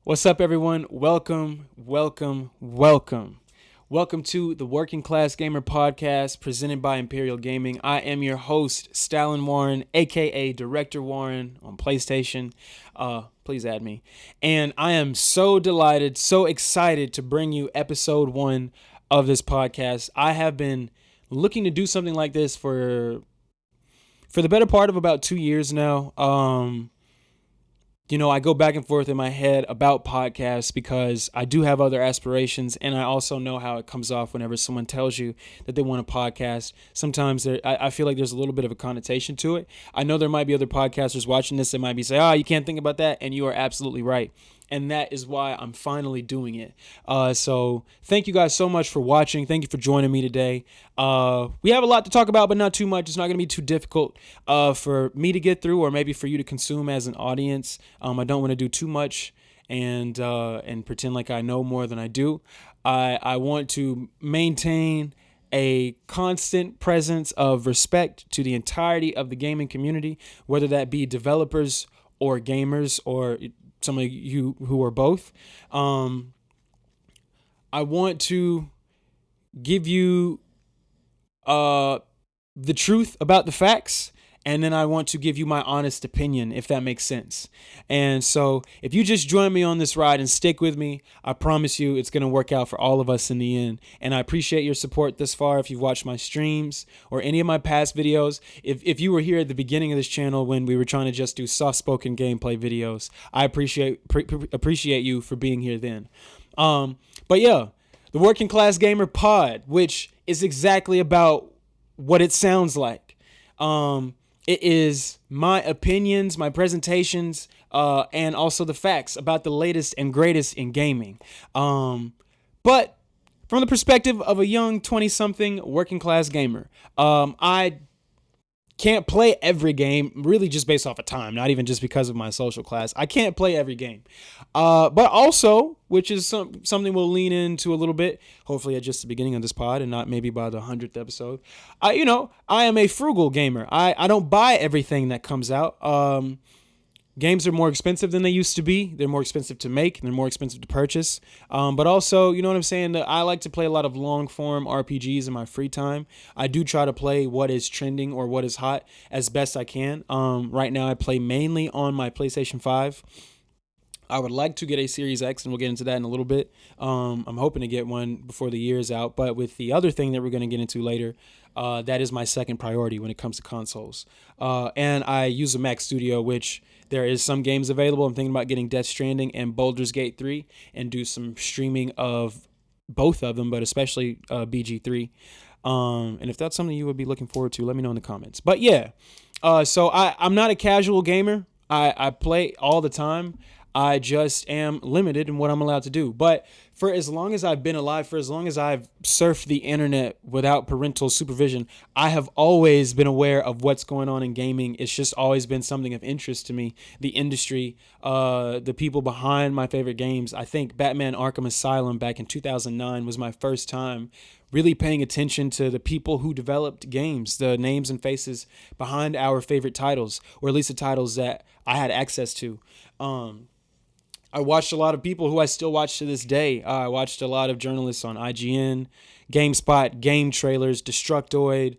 What's up, everyone? Welcome, welcome, welcome. Welcome to the Working Class Gamer Podcast presented by Imperial Gaming. I am your host, Stalin Warren, aka Director Warren on PlayStation. Please add me. And I am so delighted, so excited to bring you episode 1 of this podcast. I have been looking to do something like this for the better part of about 2 years now. I go back and forth in my head about podcasts because I do have other aspirations, and I also know how it comes off whenever someone tells you that they want a podcast. Sometimes I feel like there's a little bit of a connotation to it. I know there might be other podcasters watching this that might be saying, you can't think about that, and you are absolutely right. And that is why I'm finally doing it. So thank you guys so much for watching. Thank you for joining me today. We have a lot to talk about, but not too much. It's not going to be too difficult for me to get through, or maybe for you to consume as an audience. I don't want to do too much and pretend like I know more than I do. I want to maintain a constant presence of respect to the entirety of the gaming community, whether that be developers or gamers or some of you who are both. I want to give you the truth about the facts, and then I want to give you my honest opinion, if that makes sense. And so if you just join me on this ride and stick with me, I promise you it's going to work out for all of us in the end. And I appreciate your support thus far. If you've watched my streams or any of my past videos, if you were here at the beginning of this channel when we were trying to just do soft-spoken gameplay videos, I appreciate you for being here then. But yeah, the Working Class Gamer Pod, which is exactly about what it sounds like. It is my opinions, my presentations, and also the facts about the latest and greatest in gaming. But from the perspective of a young 20-something working class gamer, I can't play every game, really just based off of time, not even just because of my social class. I can't play every game. But also, which is something we'll lean into a little bit, hopefully at just the beginning of this pod and not maybe by the 100th episode. I am a frugal gamer. I don't buy everything that comes out. Games are more expensive than they used to be. They're more expensive to make, and they're more expensive to purchase. But also, you know what I'm saying? I like to play a lot of long-form RPGs in my free time. I do try to play what is trending or what is hot as best I can. Right now, I play mainly on my PlayStation 5. I would like to get a Series X, and we'll get into that in a little bit. I'm hoping to get one before the year is out. But with the other thing that we're going to get into later, that is my second priority when it comes to consoles. And I use a Mac Studio, which there is some games available. I'm thinking about getting Death Stranding and Baldur's Gate 3 and do some streaming of both of them, but especially BG3. And if that's something you would be looking forward to, let me know in the comments. But yeah, so I'm not a casual gamer. I play all the time. I just am limited in what I'm allowed to do. But for as long as I've been alive, for as long as I've surfed the internet without parental supervision, I have always been aware of what's going on in gaming. It's just always been something of interest to me. The industry, the people behind my favorite games. I think Batman Arkham Asylum back in 2009 was my first time really paying attention to the people who developed games, the names and faces behind our favorite titles, or at least the titles that I had access to. I watched a lot of people who I still watch to this day. I watched a lot of journalists on IGN, GameSpot, Game Trailers, Destructoid,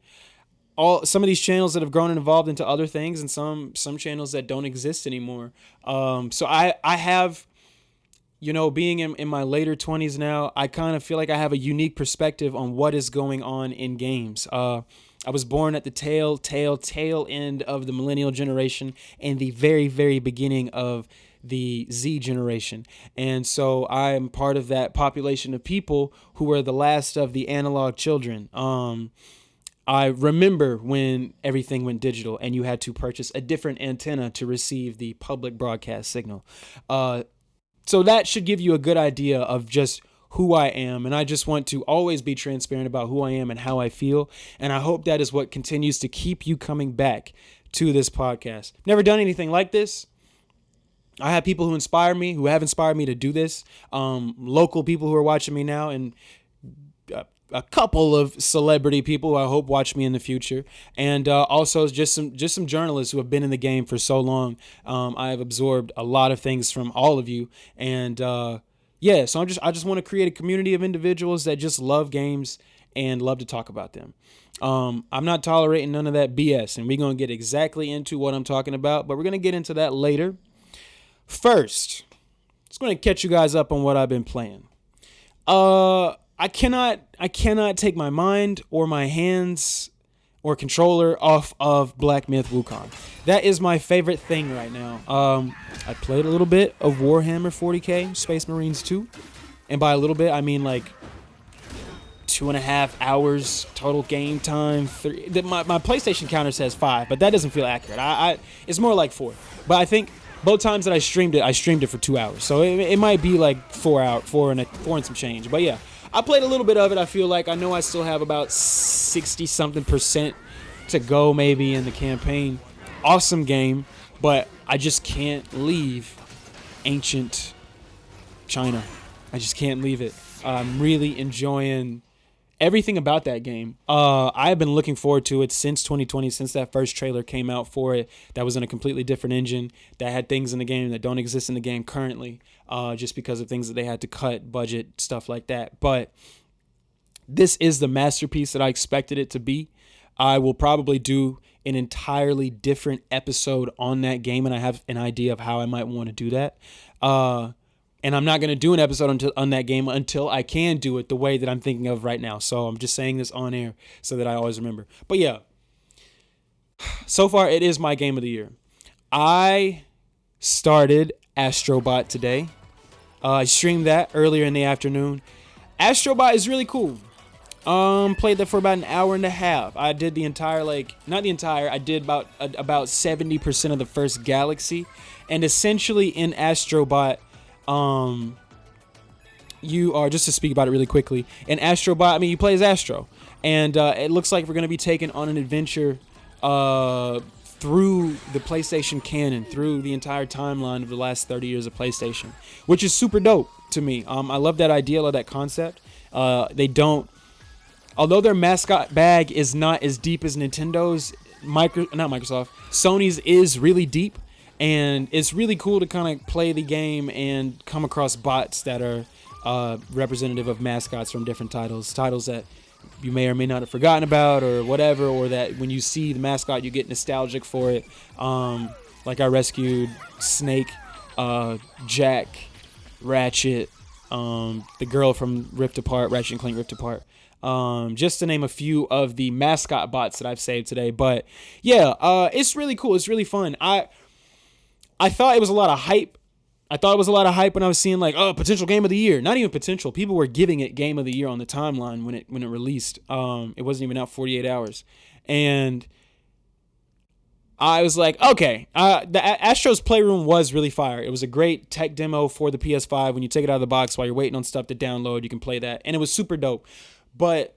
some of these channels that have grown and evolved into other things, and some channels that don't exist anymore. So I have, being in my later 20s now, I kind of feel like I have a unique perspective on what is going on in games. I was born at the tail end of the millennial generation and the very, very beginning of the Z generation. And so I'm part of that population of people who were the last of the analog children. I remember when everything went digital and you had to purchase a different antenna to receive the public broadcast signal. So that should give you a good idea of just who I am. And I just want to always be transparent about who I am and how I feel. And I hope that is what continues to keep you coming back to this podcast. Never done anything like this. I have people who inspire me, who have inspired me to do this. Local people who are watching me now, and a couple of celebrity people who I hope watch me in the future, and also just some journalists who have been in the game for so long. I have absorbed a lot of things from all of you, and yeah, so I just want to create a community of individuals that just love games and love to talk about them. I'm not tolerating none of that BS, and we're gonna get exactly into what I'm talking about, but we're gonna get into that later. First, just gonna catch you guys up on what I've been playing. I cannot take my mind or my hands or controller off of Black Myth Wukong. That is my favorite thing right now. I played a little bit of Warhammer 40k Space Marines 2, and by a little bit I mean like 2.5 hours total game time. My PlayStation counter says 5, but that doesn't feel accurate. It's more like 4. But I think both times that I streamed it for 2 hours, so it might be like 4 and some change. But yeah, I played a little bit of it. I feel like I know I still have about 60-something% to go maybe in the campaign. Awesome game, but I just can't leave ancient China. I just can't leave it. I'm really enjoying everything about that game. I've been looking forward to it since 2020, since that first trailer came out for it. That was in a completely different engine, that had things in the game that don't exist in the game currently, just because of things that they had to cut, budget, stuff like that. But this is the masterpiece that I expected it to be. I will probably do an entirely different episode on that game, and I have an idea of how I might want to do that. And I'm not going to do an episode on that game until I can do it the way that I'm thinking of right now. So I'm just saying this on air so that I always remember. But yeah, so far it is my game of the year. I started Astrobot today. I streamed that earlier in the afternoon. Astrobot is really cool. Played that for about an hour and a half. I did the entire, I did about 70% of the first galaxy. And essentially in Astrobot, you are, just to speak about it really quickly, in Astrobot, I mean, you play as Astro, and it looks like we're going to be taken on an adventure through the PlayStation canon, through the entire timeline of the last 30 years of PlayStation, which is super dope to me. I love that idea, I love that concept. Although their mascot bag is not as deep as Nintendo's, Sony's is really deep. And it's really cool to kind of play the game and come across bots that are representative of mascots from different titles that you may or may not have forgotten about or whatever, or that when you see the mascot, you get nostalgic for it. Like I rescued Snake, Jack, Ratchet, the girl from Rift Apart, Ratchet and Clank Rift Apart. Just to name a few of the mascot bots that I've saved today. But yeah, it's really cool. It's really fun. I thought it was a lot of hype. I thought it was a lot of hype when I was seeing like, oh, potential game of the year. Not even potential. People were giving it game of the year on the timeline when it released. It wasn't even out 48 hours. And I was like, okay, the Astro's Playroom was really fire. It was a great tech demo for the PS5. When you take it out of the box while you're waiting on stuff to download, you can play that. And it was super dope. But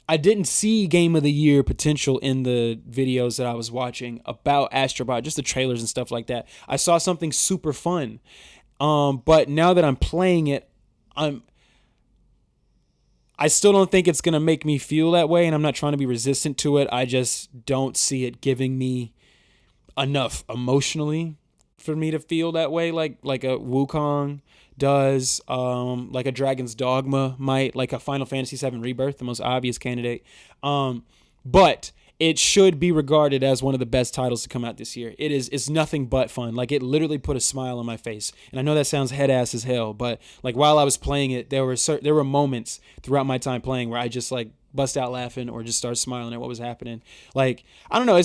I didn't see game of the year potential in the videos that I was watching about Astrobot, just the trailers and stuff like that. I saw something super fun. But now that I'm playing it, I still don't think it's going to make me feel that way, and I'm not trying to be resistant to it. I just don't see it giving me enough emotionally for me to feel that way like a Wukong does, like a Dragon's Dogma might, like a Final Fantasy VII Rebirth, the most obvious candidate. But it should be regarded as one of the best titles to come out this year. It's nothing but fun. Like, it literally put a smile on my face. And I know that sounds head ass as hell, but like while I was playing it, there were moments throughout my time playing where I just like bust out laughing or just start smiling at what was happening. Like, I don't know,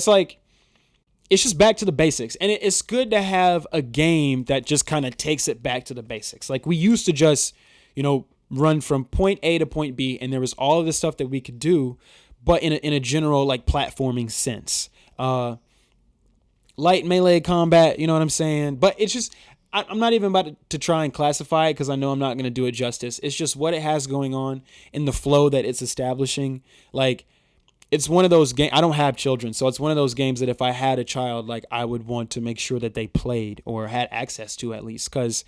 it's just back to the basics. And it's good to have a game that just kind of takes it back to the basics. Like, we used to just, run from point A to point B, and there was all of this stuff that we could do, but in a general, like, platforming sense. Light melee combat, you know what I'm saying? But it's just, I'm not even about to try and classify it because I know I'm not going to do it justice. It's just what it has going on in the flow that it's establishing. Like, it's one of those games. I don't have children, so it's one of those games that if I had a child, like, I would want to make sure that they played or had access to at least, because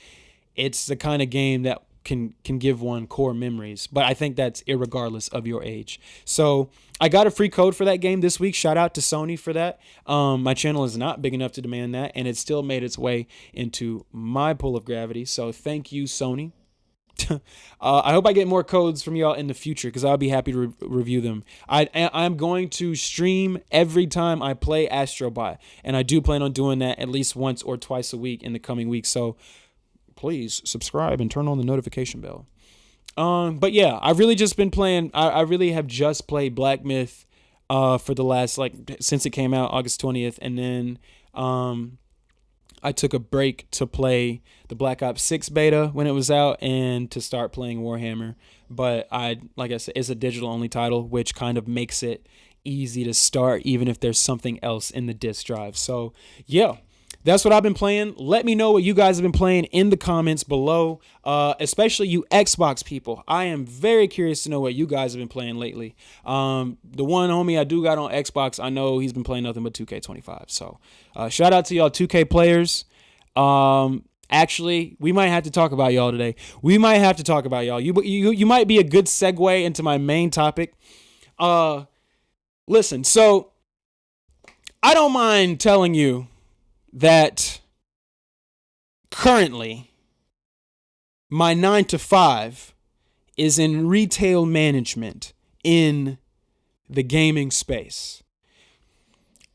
it's the kind of game that can give one core memories. But I think that's irregardless of your age. So I got a free code for that game this week. Shout out to Sony for that. My channel is not big enough to demand that, and it still made its way into my pool of gravity. So thank you, Sony. I hope I get more codes from y'all in the future because I'll be happy to review them. I'm going to stream every time I play Astrobot, and I do plan on doing that at least once or twice a week in the coming weeks. So please subscribe and turn on the notification bell. But yeah, I've really just been playing. I really have just played Black Myth for the last, since it came out August 20th, and then I took a break to play the Black Ops 6 beta when it was out and to start playing Warhammer. But like I said, it's a digital only title, which kind of makes it easy to start even if there's something else in the disk drive. So yeah, that's what I've been playing. Let me know what you guys have been playing in the comments below, especially you Xbox people. I am very curious to know what you guys have been playing lately. The one homie I do got on Xbox, I know he's been playing nothing but 2K25. So shout out to y'all 2K players. Actually, we might have to talk about y'all today. We might have to talk about y'all. You might be a good segue into my main topic. Listen, so I don't mind telling you that currently my 9 to 5 is in retail management in the gaming space.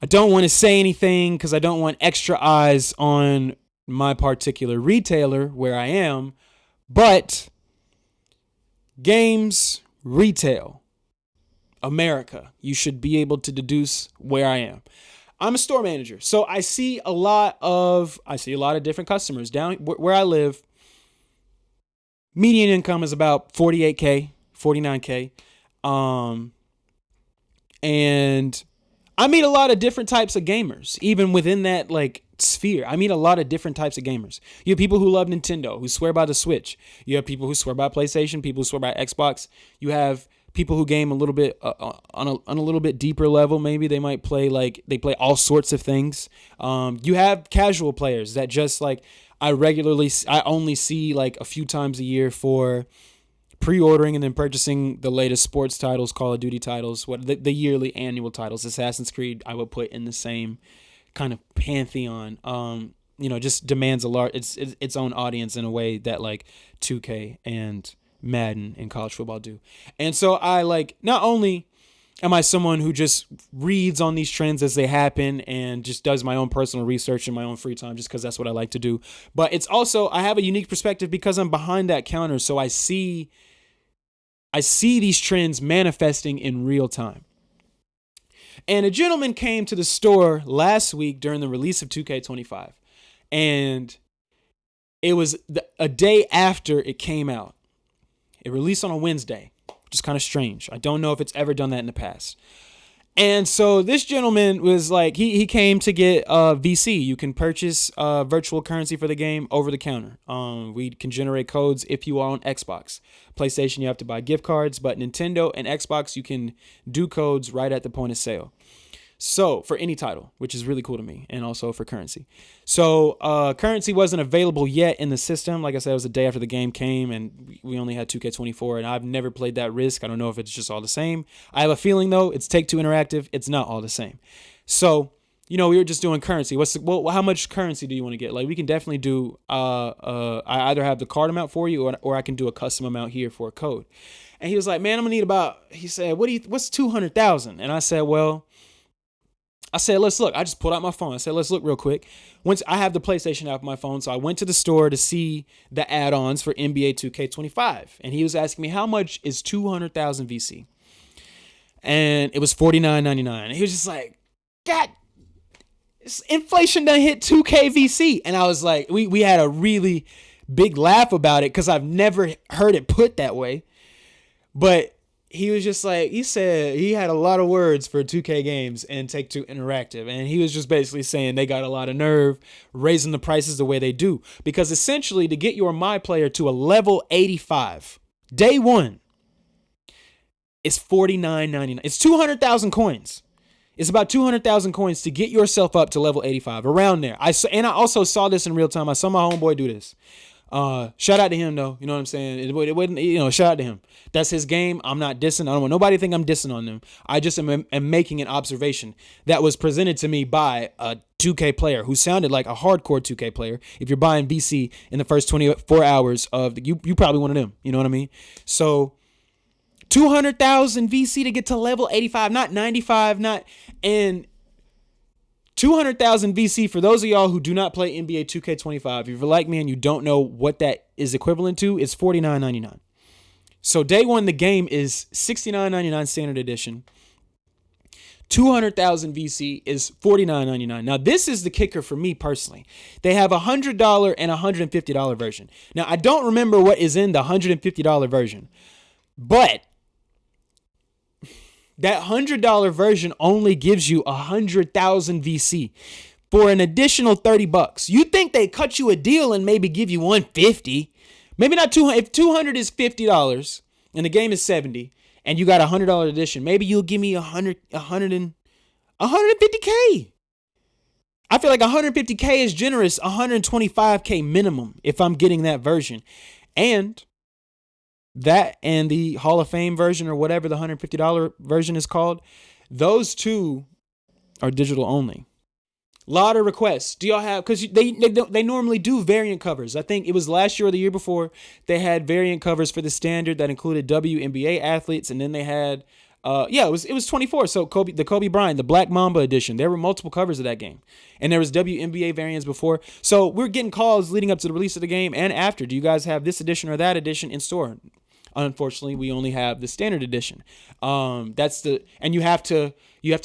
I don't want to say anything because I don't want extra eyes on my particular retailer where I am, but games retail, America, you should be able to deduce where I am. I'm a store manager, so I see a lot of different customers down where I live. Median income is about 48K, 49K. And I meet a lot of different types of gamers, even within that sphere. I meet a lot of different types of gamers. You have people who love Nintendo, who swear by the Switch. You have people who swear by PlayStation, people who swear by Xbox. You have people who game a little bit on a little bit deeper level. Maybe they might play they play all sorts of things. You have casual players that just I only see a few times a year for pre-ordering and then purchasing the latest sports titles, Call of Duty titles, the yearly annual titles. Assassin's Creed I would put in the same kind of pantheon. Just demands its own audience in a way that 2K and Madden and college football do. And so I not only am I someone who just reads on these trends as they happen and just does my own personal research in my own free time just because that's what I like to do, but it's also I have a unique perspective because I'm behind that counter, so I see these trends manifesting in real time. And a gentleman came to the store last week during the release of 2K25, and it was a day after it came out. It released on a Wednesday, which is kind of strange. I don't know if it's ever done that in the past. And so this gentleman was he came to get VC. You can purchase virtual currency for the game over the counter. We can generate codes if you are on Xbox. PlayStation, you have to buy gift cards, but Nintendo and Xbox, you can do codes right at the point of sale. So for any title, which is really cool to me, and also for currency. So currency wasn't available yet in the system. Like I said, it was the day after the game came, and we only had 2K24, and I've never played that Risk. I don't know if it's just all the same. I have a feeling, though, it's Take-Two Interactive. It's not all the same. So, we were just doing currency. How much currency do you want to get? We can definitely do, I either have the card amount for you, or I can do a custom amount here for a code. And he was like, man, I'm going to need he said, what's 200,000? And I said, let's look. I just pulled out my phone. I said, let's look real quick. Once I have the PlayStation app on my phone, so I went to the store to see the add-ons for NBA 2K25. And he was asking me, how much is 200,000 VC? And it was $49.99. And he was just like, God, inflation done hit 2K VC. And I was like, we had a really big laugh about it because I've never heard it put that way. But he was just he said he had a lot of words for 2K games and Take-Two Interactive. And he was just basically saying they got a lot of nerve raising the prices the way they do. Because essentially to get your My Player to a level 85, day one, it's $49.99. It's 200,000 coins. It's about 200,000 coins to get yourself up to level 85, around there. I also saw this in real time. I saw my homeboy do this. Shout out to him though. You know what I'm saying? It wasn't, shout out to him. That's his game. I'm not dissing. I don't want nobody to think I'm dissing on them. I just am making an observation that was presented to me by a 2K player who sounded like a hardcore 2K player. If you're buying VC in the first 24 hours of you probably one of them. You know what I mean? So 200,000 VC to get to level 85, not 95, and 200,000 VC for those of y'all who do not play NBA 2K25. If you're like me and you don't know what that is equivalent to, it's $49.99. So day one, the game is $69.99 standard edition. 200,000 VC is $49.99. Now, this is the kicker for me personally. They have a $100 and $150 version. Now, I don't remember what is in the $150 version, but that $100 version only gives you 100,000 VC for an additional $30. You think they cut you a deal and maybe give you 150? Maybe not 200. If 200 is $50 and the game is 70 and you got a $100 edition, maybe you'll give me 150K. I feel like 150K is generous. 125K minimum if I'm getting that version. And that and the Hall of Fame version or whatever the $150 version is called, those two are digital only. A lot of requests. Do y'all have, because they normally do variant covers. I think it was last year or the year before they had variant covers for the standard that included WNBA athletes, and then they had it was 24. So the Kobe Bryant, the Black Mamba edition. There were multiple covers of that game. And there was WNBA variants before. So we're getting calls leading up to the release of the game and after. Do you guys have this edition or that edition in store? Unfortunately, we only have the standard edition. And you have to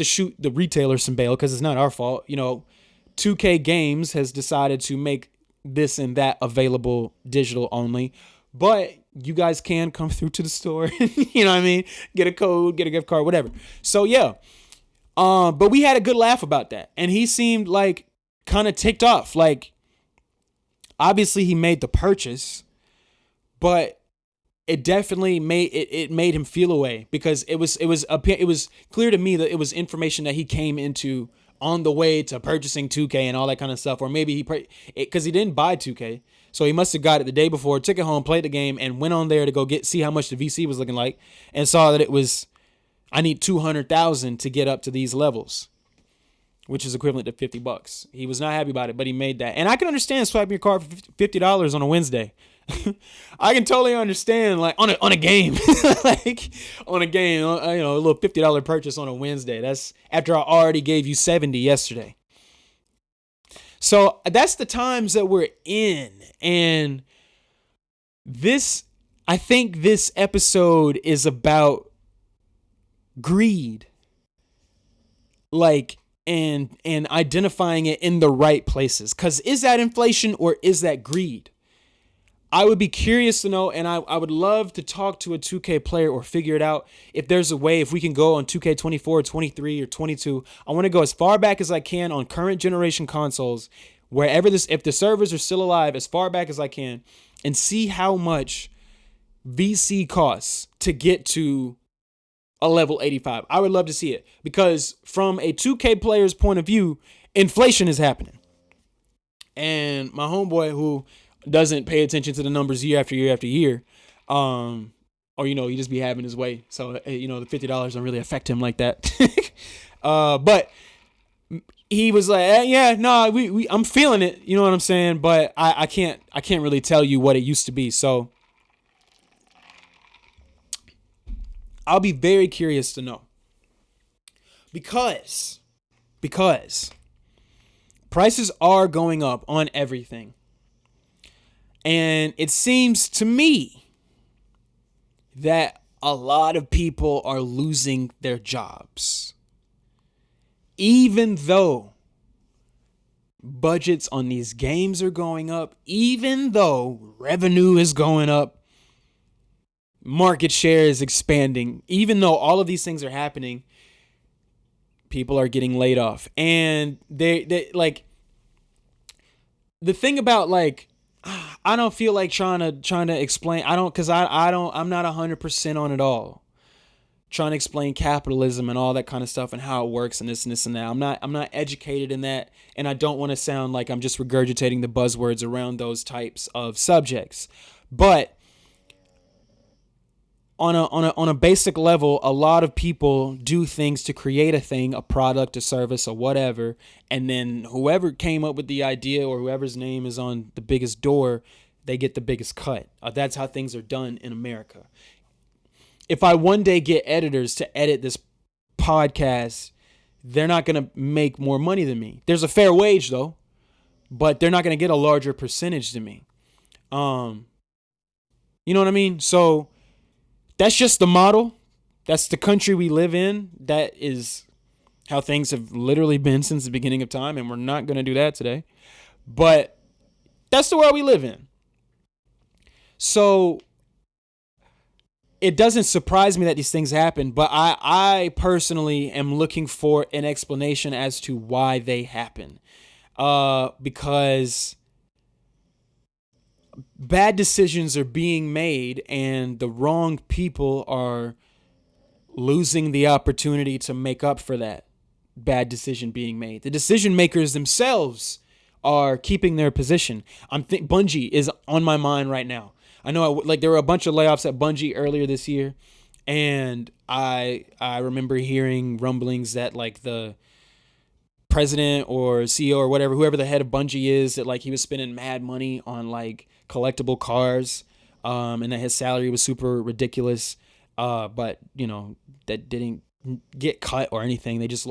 shoot the retailer some bail because it's not our fault. 2K Games has decided to make this and that available digital only, but you guys can come through to the store. You know what I mean? Get a code, get a gift card, whatever. So yeah. But we had a good laugh about that, and he seemed like kind of ticked off. Like, obviously he made the purchase, but it definitely made him feel away because it was clear to me that it was information that he came into on the way to purchasing 2K and all that kind of stuff. Or maybe because he didn't buy 2K. So he must have got it the day before, took it home, played the game, and went on there to go see how much the VC was looking like, and saw that it was, I need 200,000 to get up to these levels, which is equivalent to $50. He was not happy about it, but he made that. And I can understand swiping your card for $50 on a Wednesday. I can totally understand, like on a game, like on a game, a little $50 purchase on a Wednesday. That's after I already gave you 70 yesterday. So that's the times that we're in. And I think this episode is about greed, like, and identifying it in the right places. Because is that inflation or is that greed? I would be curious to know, and I would love to talk to a 2K player or figure it out if there's a way, if we can go on 2K24 or 23 or 22. I want to go as far back as I can on current generation consoles, if the servers are still alive, as far back as I can, and see how much VC costs to get to a level 85. I would love to see it because from a 2K player's point of view, inflation is happening. And my homeboy who doesn't pay attention to the numbers year after year after year, or he just be having his way. So the $50 don't really affect him like that. But he was like, I'm feeling it. You know what I'm saying? But I can't really tell you what it used to be. So I'll be very curious to know because prices are going up on everything. And it seems to me that a lot of people are losing their jobs. Even though budgets on these games are going up, even though revenue is going up, market share is expanding, even though all of these things are happening, people are getting laid off. And they like, the thing about, like, I don't feel like trying to explain. I'm not 100% on it all. trying to explain capitalism and all that kind of stuff and how it works and this and that. I'm not educated in that, and I don't want to sound like I'm just regurgitating the buzzwords around those types of subjects. But on a basic level, a lot of people do things to create a thing, a product, a service, or whatever, and then whoever came up with the idea or whoever's name is on the biggest door, they get the biggest cut. That's how things are done in America. If I one day get editors to edit this podcast, they're not going to make more money than me. There's a fair wage though, but they're not going to get a larger percentage than me. You know what I mean? So that's just the model. That's the country we live in. That is how things have literally been since the beginning of time, and we're not going to do that today. But that's the world we live in. So it doesn't surprise me that these things happen, but I personally am looking for an explanation as to why they happen. Because bad decisions are being made and the wrong people are losing the opportunity to make up for that bad decision being made. The decision makers themselves are keeping their position. Bungie is on my mind right now. I know there were a bunch of layoffs at Bungie earlier this year, and I remember hearing rumblings that like the president or CEO or whatever, whoever the head of Bungie is, that like he was spending mad money on like collectible cars, and that his salary was super ridiculous. But you know, that didn't get cut or anything. They just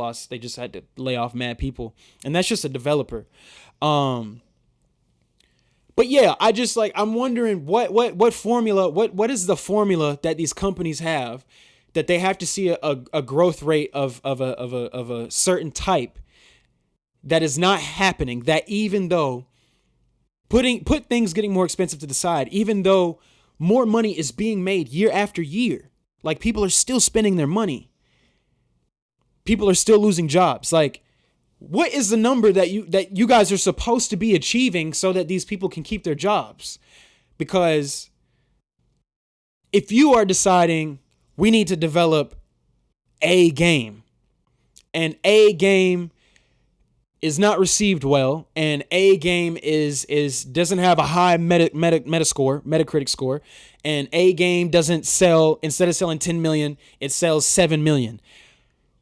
had to lay off mad people. And that's just a developer. But yeah, I'm wondering what formula, what is the formula that these companies have that they have to see a growth rate of a certain type that is not happening, that even though put things getting more expensive to the side, even though more money is being made year after year, like people are still spending their money. People are still losing jobs. Like, what is the number that you guys are supposed to be achieving so that these people can keep their jobs? Because if you are deciding we need to develop a game, and a game is not received well, and a game is doesn't have a high Metacritic score, and a game doesn't sell, instead of selling 10 million, it sells 7 million.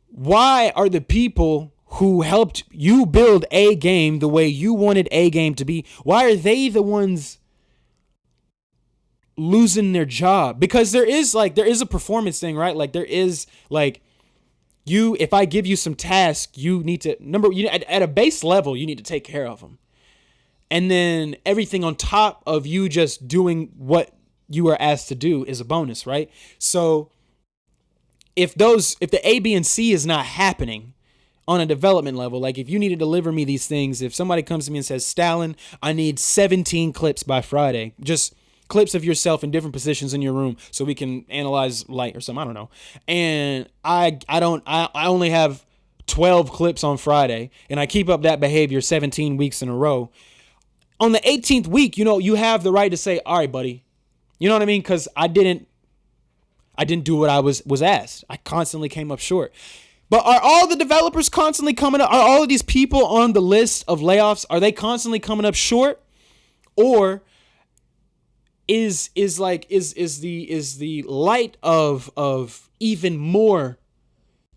Why are the people who helped you build a game the way you wanted a game to be, why are they the ones losing their job? Because there is a performance thing, right? Like there is like, if I give you some tasks, you need to at a base level, you need to take care of them. And then everything on top of you just doing what you are asked to do is a bonus, right? So if the A, B, and C is not happening on a development level, like if you need to deliver me these things, if somebody comes to me and says, Stalin, I need 17 clips by Friday, just clips of yourself in different positions in your room so we can analyze light or something, I don't know. And I only have 12 clips on Friday, and I keep up that behavior 17 weeks in a row. On the 18th week, you have the right to say, all right, buddy. You know what I mean? Because I didn't do what I was asked. I constantly came up short. But are all the developers constantly coming up? Are all of these people on the list of layoffs, are they constantly coming up short? Or is the light of even more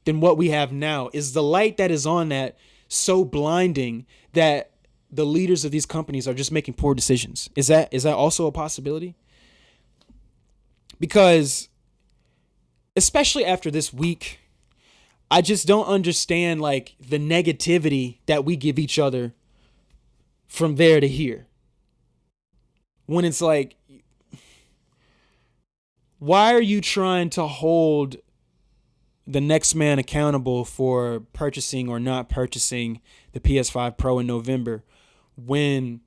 than what we have now? Is the light that is on that so blinding that the leaders of these companies are just making poor decisions? Is that also a possibility? Because especially after this week, I just don't understand like the negativity that we give each other from there to here. When it's like, why are you trying to hold the next man accountable for purchasing or not purchasing the PS5 Pro in November when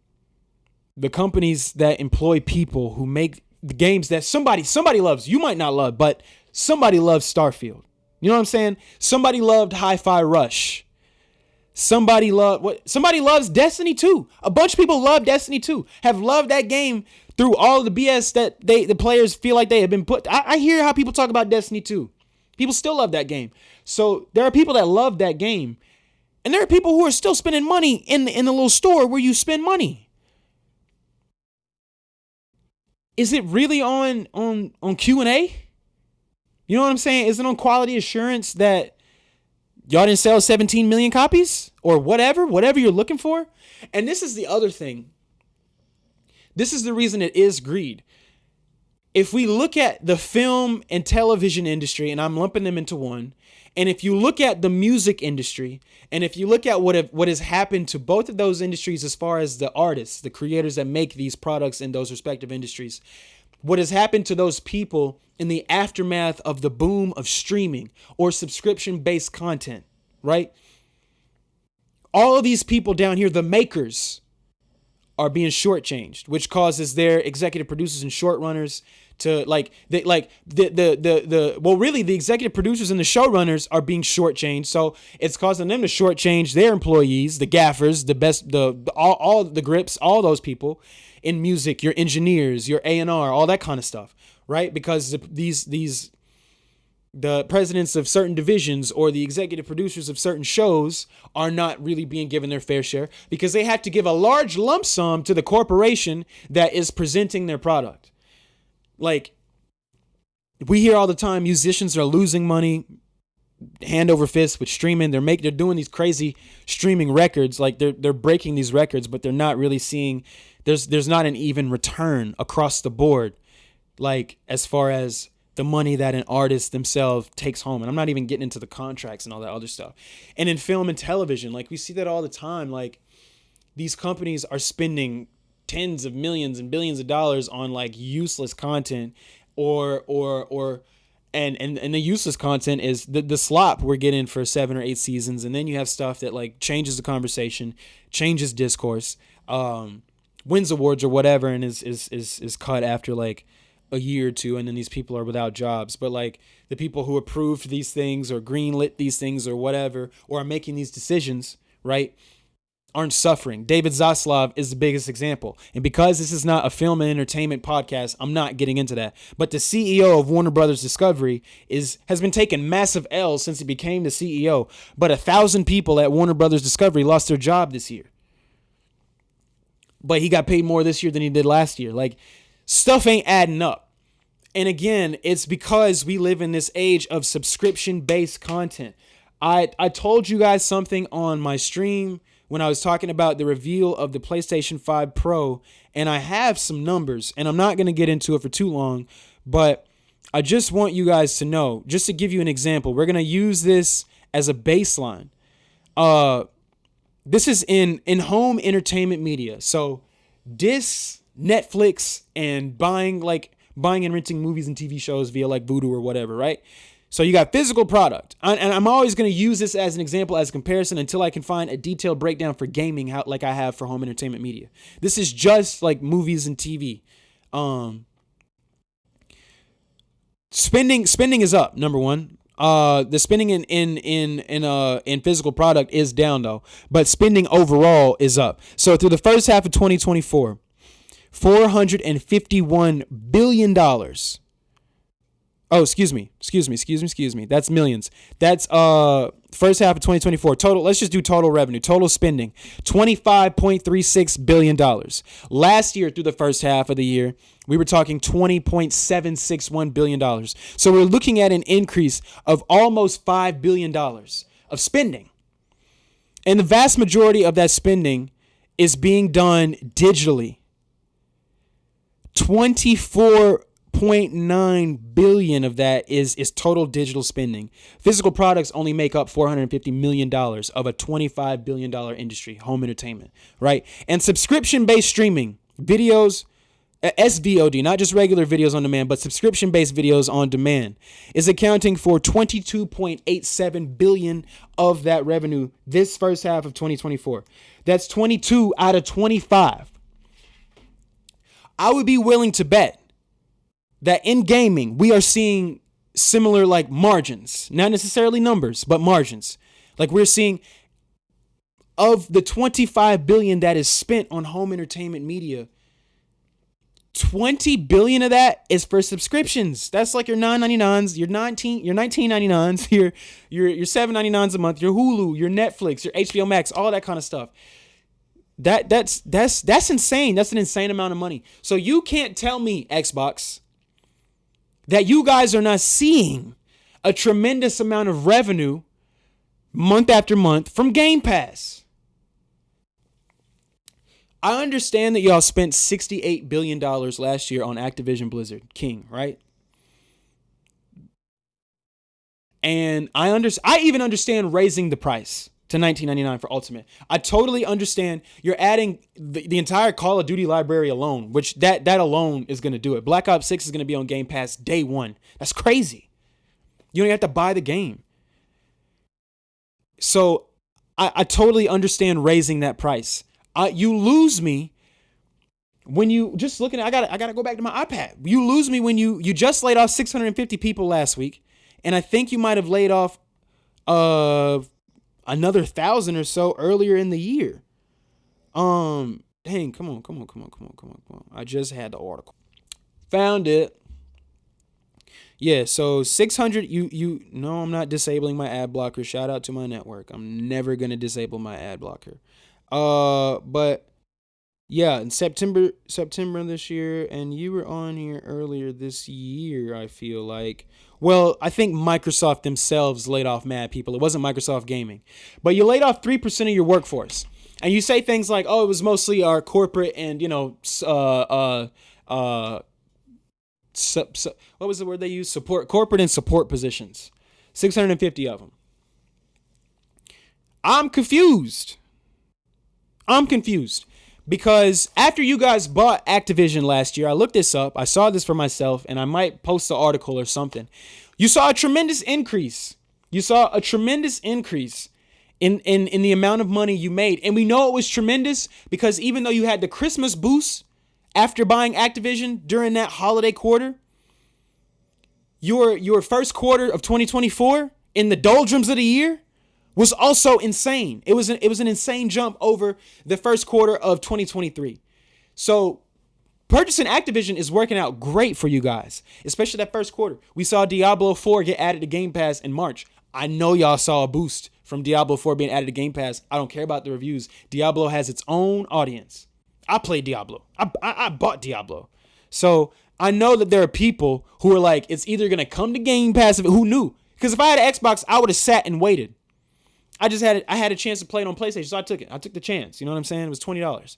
the companies that employ people who make the games that somebody loves, you might not love, but somebody loves Starfield. You know what I'm saying? Somebody loved Hi-Fi Rush. Somebody loves Destiny 2. A bunch of people love Destiny 2. Have loved that game through all the BS that the players feel like they have been put. I hear how people talk about Destiny 2. People still love that game. So there are people that love that game. And there are people who are still spending money in the little store where you spend money. Is it really on Q&A? You know what I'm saying? Is it on quality assurance that y'all didn't sell 17 million copies or whatever you're looking for? And this is the other thing. This is the reason it is greed. If we look at the film and television industry, and I'm lumping them into one, and if you look at the music industry, and if you look at what has happened to both of those industries as far as the artists, the creators that make these products in those respective industries, what has happened to those people in the aftermath of the boom of streaming or subscription-based content, right? All of these people down here, the makers, are being shortchanged, which causes their executive producers and showrunners to the executive producers and the showrunners are being shortchanged. So it's causing them to shortchange their employees, the gaffers, all the grips, all those people in music, your engineers, your A&R, all that kind of stuff, right? Because the presidents of certain divisions or the executive producers of certain shows are not really being given their fair share because they have to give a large lump sum to the corporation that is presenting their product. Like, we hear all the time musicians are losing money hand over fist with streaming. They're doing these crazy streaming records. Like they're breaking these records, but they're not really seeing there's not an even return across the board. Like, as far as the money that an artist themselves takes home. And I'm not even getting into the contracts and all that other stuff. And in film and television, like, we see that all the time. Like, these companies are spending tens of millions and billions of dollars on like useless content and the useless content is the slop we're getting for 7 or 8 seasons. And then you have stuff that like changes the conversation, changes discourse, wins awards or whatever, and is cut after like a year or two, and then these people are without jobs. But like the people who approved these things or greenlit these things or whatever, or are making these decisions, right, aren't suffering. David Zaslav is the biggest example. And because this is not a film and entertainment podcast, I'm not getting into that. But the CEO of Warner Brothers Discovery has been taking massive L's since he became the CEO. But 1,000 people at Warner Brothers Discovery lost their job this year. But he got paid more this year than he did last year. Like, stuff ain't adding up. And again, it's because we live in this age of subscription-based content. I told you guys something on my stream when I was talking about the reveal of the PlayStation 5 Pro, and I have some numbers, and I'm not going to get into it for too long, but I just want you guys to know, just to give you an example, we're going to use this as a baseline. This is in home entertainment media. So discs, Netflix, and buying and renting movies and TV shows via like Vudu or whatever, right? So you got physical product. And I'm always going to use this as an example, as a comparison, until I can find a detailed breakdown for gaming, like I have for home entertainment media. This is just like movies and TV. Spending is up, number one. The spending in physical product is down though, but spending overall is up. So through the first half of 2024, $451 billion. Oh, excuse me. That's millions. That's first half of 2024. Total, let's just do total revenue. Total spending, $25.36 billion. Last year, through the first half of the year, we were talking $20.761 billion. So we're looking at an increase of almost $5 billion of spending. And the vast majority of that spending is being done digitally. 24.9 billion of that is total digital spending. Physical products only make up $450 million of a $25 billion industry, home entertainment, right? And subscription-based streaming, videos, SVOD, not just regular videos on demand, but subscription-based videos on demand, is accounting for 22.87 billion of that revenue this first half of 2024. That's 22 out of 25. I would be willing to bet that in gaming, we are seeing similar like margins, not necessarily numbers, but margins. Like we're seeing of the 25 billion that is spent on home entertainment media, 20 billion of that is for subscriptions. That's like your $9.99s, your 19.99s, your $7.99s a month, your Hulu, your Netflix, your HBO Max, all that kind of stuff. That's insane. That's an insane amount of money. So you can't tell me, Xbox, that you guys are not seeing a tremendous amount of revenue month after month from Game Pass. I understand that y'all spent $68 billion last year on Activision Blizzard King, right? And I even understand raising the price to $19.99 for Ultimate. I totally understand you're adding the entire Call of Duty library alone, which that alone is going to do it. Black Ops 6 is going to be on Game Pass day one. That's crazy. You don't even have to buy the game. So I totally understand raising that price. You lose me when you just looking at, I gotta go back to my iPad. You lose me when you just laid off 650 people last week. And I think you might have laid off another 1,000 or so earlier in the year. Dang, come on. I just had the article. Found it. Yeah, so 600, no, I'm not disabling my ad blocker. Shout out to my network. I'm never going to disable my ad blocker. But yeah, in September this year, and you were on here earlier this year, I feel like. Well, I think Microsoft themselves laid off mad people. It wasn't Microsoft Gaming. But you laid off 3% of your workforce. And you say things like, oh, it was mostly our corporate and, what was the word they used? Corporate and support positions. 650 of them. I'm confused. Because after you guys bought Activision last year, I looked this up. I saw this for myself, and I might post the article or something. You saw a tremendous increase. In the amount of money you made. And we know it was tremendous because even though you had the Christmas boost after buying Activision during that holiday quarter, your first quarter of 2024 in the doldrums of the year was also insane. It was an insane jump over the first quarter of 2023. So purchasing Activision is working out great for you guys, especially that first quarter. We saw Diablo 4 get added to Game Pass in March. I know y'all saw a boost from Diablo 4 being added to Game Pass. I don't care about the reviews. Diablo has its own audience. I played Diablo. I bought Diablo. So I know that there are people who are like, it's either going to come to Game Pass. Who knew? Because if I had an Xbox, I would have sat and waited. I had a chance to play it on PlayStation, so I took it. I took the chance. You know what I'm saying? It was $20.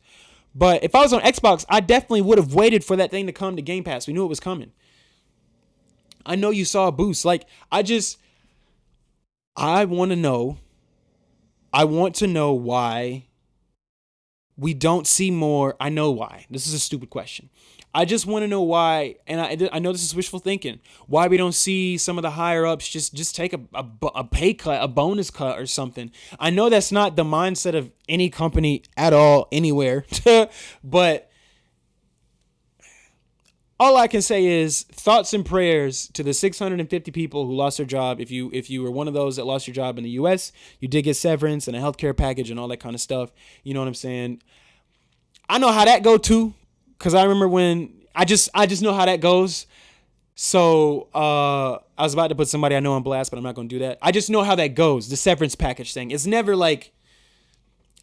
But if I was on Xbox, I definitely would have waited for that thing to come to Game Pass. We knew it was coming. I know you saw a boost. Like, I want to know why we don't see more. I know why. This is a stupid question. I just want to know why, and I know this is wishful thinking, why we don't see some of the higher ups just take a pay cut, a bonus cut or something. I know that's not the mindset of any company at all, anywhere, but all I can say is thoughts and prayers to the 650 people who lost their job. If you were one of those that lost your job in the U.S., you did get severance and a healthcare package and all that kind of stuff. You know what I'm saying? I know how that go too. Because I remember when I just know how that goes. So I was about to put somebody I know on blast, but I'm not going to do that. I just know how that goes. The severance package thing. It's never like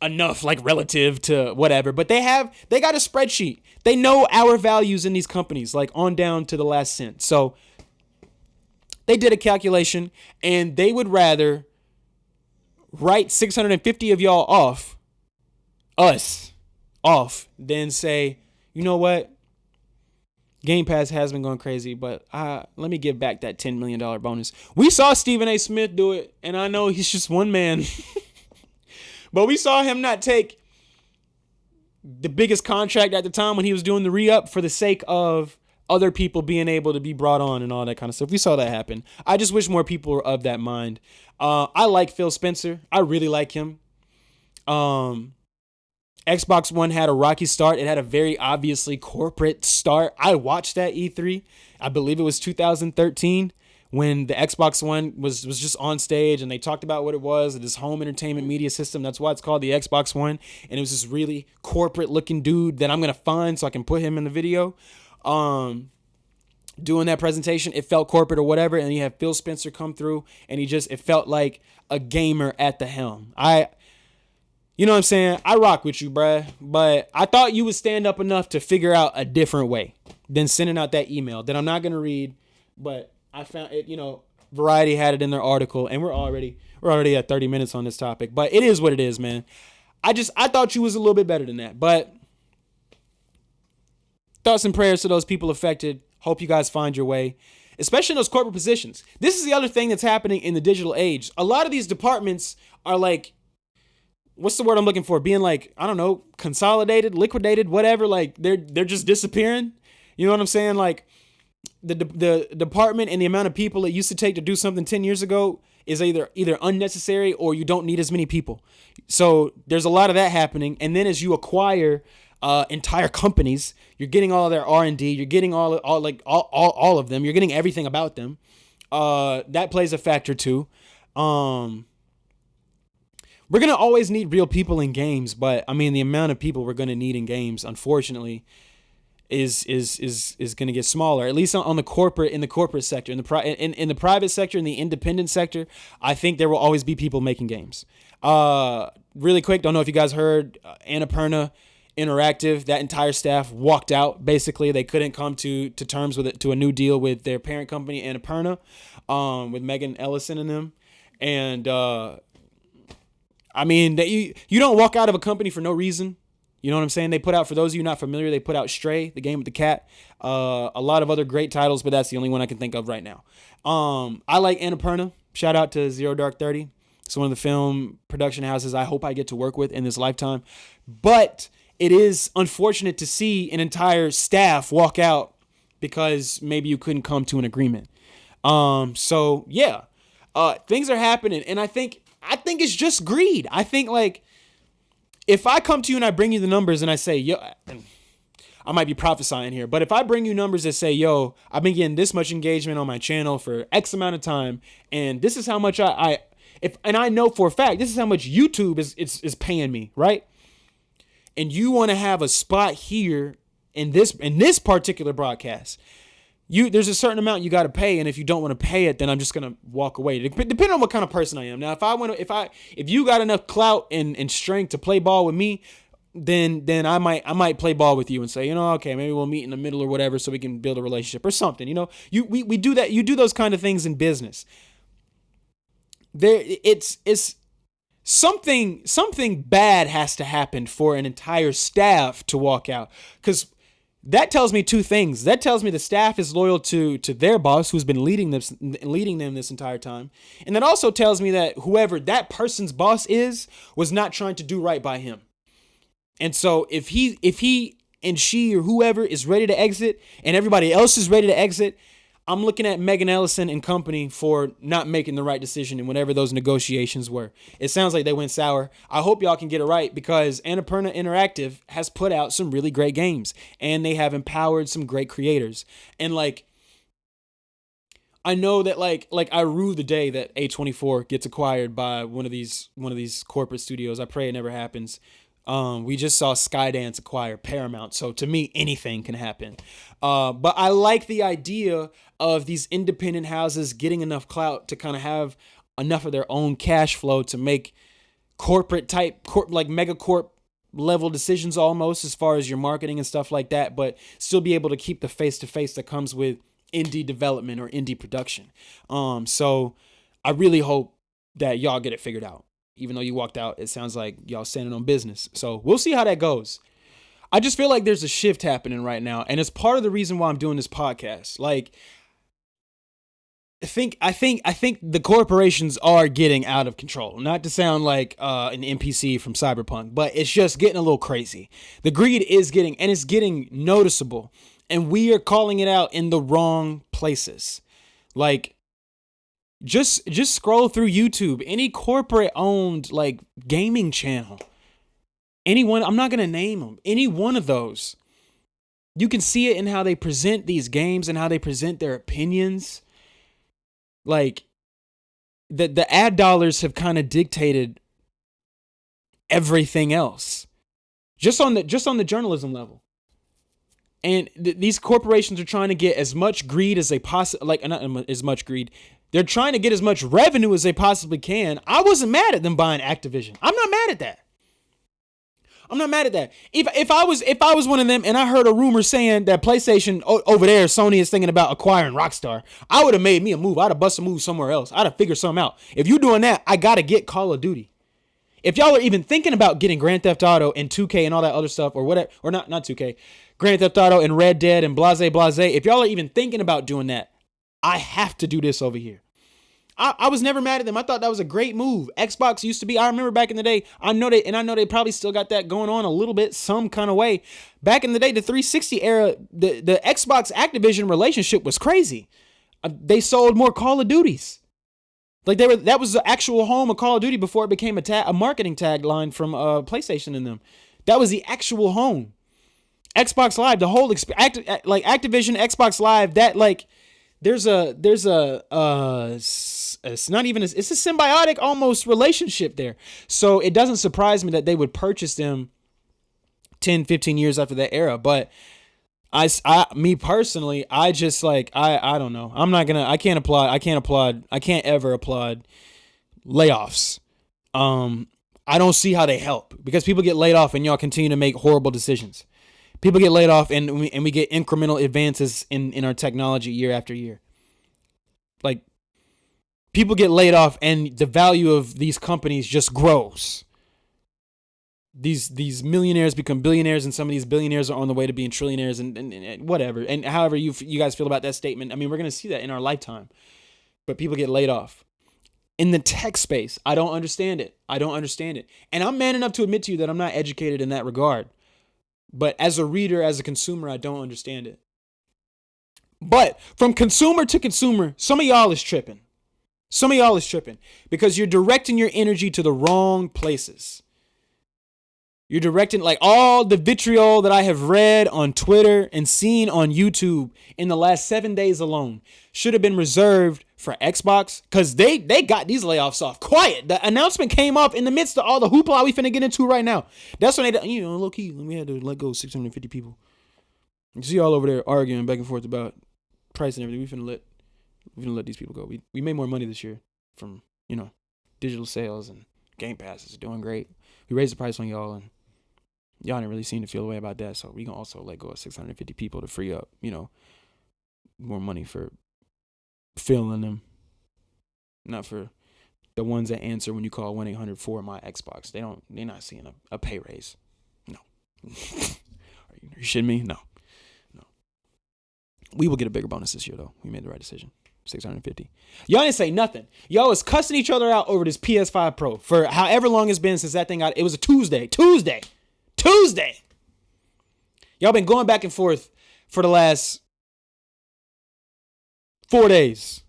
enough, like relative to whatever. But they got a spreadsheet. They know our values in these companies, like on down to the last cent. So they did a calculation, and they would rather write 650 of y'all off, than say, you know what? Game Pass has been going crazy, but let me give back that $10 million bonus. We saw Stephen A. Smith do it, and I know he's just one man. But we saw him not take the biggest contract at the time when he was doing the re-up for the sake of other people being able to be brought on and all that kind of stuff. We saw that happen. I just wish more people were of that mind. I like Phil Spencer. I really like him. Xbox One had a rocky start. It had a very obviously corporate start. I watched that E3. I believe it was 2013 when the Xbox One was just on stage and they talked about what it was, this home entertainment media system. That's why it's called the Xbox One. And it was this really corporate looking dude that I'm going to find so I can put him in the video. Doing that presentation. It felt corporate or whatever. And you have Phil Spencer come through, and it felt like a gamer at the helm. You know what I'm saying? I rock with you, bruh. But I thought you would stand up enough to figure out a different way than sending out that email that I'm not going to read. But I found it, Variety had it in their article, and we're already at 30 minutes on this topic. But it is what it is, man. I thought you was a little bit better than that. But thoughts and prayers to those people affected. Hope you guys find your way, especially in those corporate positions. This is the other thing that's happening in the digital age. A lot of these departments are like, what's the word I'm looking for? Being like, I don't know, consolidated, liquidated, whatever. Like they're just disappearing. You know what I'm saying? Like the department and the amount of people it used to take to do something 10 years ago is either unnecessary or you don't need as many people. So there's a lot of that happening. And then as you acquire entire companies, you're getting all of their R&D, you're getting all of them, you're getting everything about them. That plays a factor too. We're going to always need real people in games, but I mean, the amount of people we're going to need in games, unfortunately, is going to get smaller, at least in the corporate sector. In the private sector, in the independent sector, I think there will always be people making games. Really quick, don't know if you guys heard, Annapurna Interactive, that entire staff walked out. Basically, they couldn't come to terms with it, to a new deal with their parent company, Annapurna, with Megan Ellison and them. And I mean, you don't walk out of a company for no reason. You know what I'm saying? They put out, for those of you not familiar, they put out Stray, the game with the cat, a lot of other great titles, but that's the only one I can think of right now. I like Annapurna. Shout out to Zero Dark 30. It's one of the film production houses I hope I get to work with in this lifetime. But it is unfortunate to see an entire staff walk out because maybe you couldn't come to an agreement. So yeah, things are happening, and I think it's just greed. I think, like, if I come to you and I bring you the numbers and I say, yo, I might be prophesying here, but if I bring you numbers that say, yo, I've been getting this much engagement on my channel for X amount of time, and this is how much and I know for a fact this is how much YouTube is paying me, right? And you want to have a spot here in this particular broadcast, there's a certain amount you got to pay, and if you don't want to pay it, then I'm just gonna walk away. Depending on what kind of person I am. Now, if you got enough clout and strength to play ball with me, then I might play ball with you and say, okay, maybe we'll meet in the middle or whatever, so we can build a relationship or something. We do that. You do those kind of things in business. It's something bad has to happen for an entire staff to walk out, because that tells me two things. That tells me the staff is loyal to their boss, who's been leading them this entire time. And that also tells me that whoever that person's boss was not trying to do right by him. And so if he and she or whoever is ready to exit and everybody else is ready to exit, I'm looking at Megan Ellison and company for not making the right decision in whatever those negotiations were. It sounds like they went sour. I hope y'all can get it right, because Annapurna Interactive has put out some really great games, and they have empowered some great creators. And like, I know that like I rue the day that A24 gets acquired by one of these corporate studios. I pray it never happens. We just saw Skydance acquire Paramount, so to me, anything can happen. But I like the idea of these independent houses getting enough clout to kind of have enough of their own cash flow to make like megacorp level decisions almost, as far as your marketing and stuff like that, but still be able to keep the face-to-face that comes with indie development or indie production. So I really hope that y'all get it figured out. Even though you walked out, it sounds like y'all standing on business. So we'll see how that goes. I just feel like there's a shift happening right now, and it's part of the reason why I'm doing this podcast. Like, I think the corporations are getting out of control. Not to sound like an NPC from Cyberpunk, but it's just getting a little crazy. The greed is getting noticeable, and we are calling it out in the wrong places. Like, just scroll through YouTube, any corporate owned like gaming channel, anyone, I'm not going to name them, any one of those, you can see it in how they present these games and how they present their opinions. Like, the ad dollars have kind of dictated everything else, just on the journalism level. And these corporations are trying to get as much greed as they possibly, like, not as much greed. They're trying to get as much revenue as they possibly can. I wasn't mad at them buying Activision. I'm not mad at that. I'm not mad at that. If I was one of them and I heard a rumor saying that PlayStation over there, Sony is thinking about acquiring Rockstar, I would have made me a move. I'd have busted a move somewhere else. I'd have figured something out. If you're doing that, I gotta get Call of Duty. If y'all are even thinking about getting Grand Theft Auto and 2K and all that other stuff, or whatever, or not 2K, Grand Theft Auto and Red Dead and blase, if y'all are even thinking about doing that, I have to do this over here. I was never mad at them. I thought that was a great move. Xbox used to be, I remember back in the day, I know they probably still got that going on a little bit, some kind of way. Back in the day, the 360 era, the Xbox Activision relationship was crazy. They sold more Call of Duties. Like that was the actual home of Call of Duty before it became a marketing tagline from PlayStation in them. That was the actual home. Xbox Live, the whole like Activision, Xbox Live, that like it's not even it's a symbiotic almost relationship there. So it doesn't surprise me that they would purchase them 10, 15 years after that era. But me personally, I just like, I don't know. I can't ever applaud layoffs. I don't see how they help because people get laid off and y'all continue to make horrible decisions. People get laid off and we get incremental advances in our technology year after year. Like, people get laid off and the value of these companies just grows. These millionaires become billionaires, and some of these billionaires are on the way to being trillionaires and whatever. And however you guys feel about that statement, I mean, we're going to see that in our lifetime. But people get laid off. In the tech space, I don't understand it. And I'm man enough to admit to you that I'm not educated in that regard. But as a reader, as a consumer, I don't understand it. But from consumer to consumer, some of y'all is tripping. Because you're directing your energy to the wrong places. You're directing, like, all the vitriol that I have read on Twitter and seen on YouTube in the last 7 days alone should have been reserved for Xbox, because they got these layoffs off quiet. The announcement came up in the midst of all the hoopla we finna get into right now. That's when they, low key, we had to let go of 650 people. You see all over there arguing back and forth about price and everything. We finna let these people go. We made more money this year from, digital sales, and Game Pass is doing great. We raised the price on y'all, and y'all didn't really seem to feel the way about that. So we gonna also let go of 650 people to free up, more money for filling them. Not for the ones that answer when you call 1-800 for my Xbox. They're not seeing a pay raise. No. Are you shitting me? No. We will get a bigger bonus this year, though. We made the right decision. 650. Y'all didn't say nothing. Y'all was cussing each other out over this PS5 Pro for however long it's been since that thing got. It was a Tuesday. Y'all been going back and forth for the last 4 days.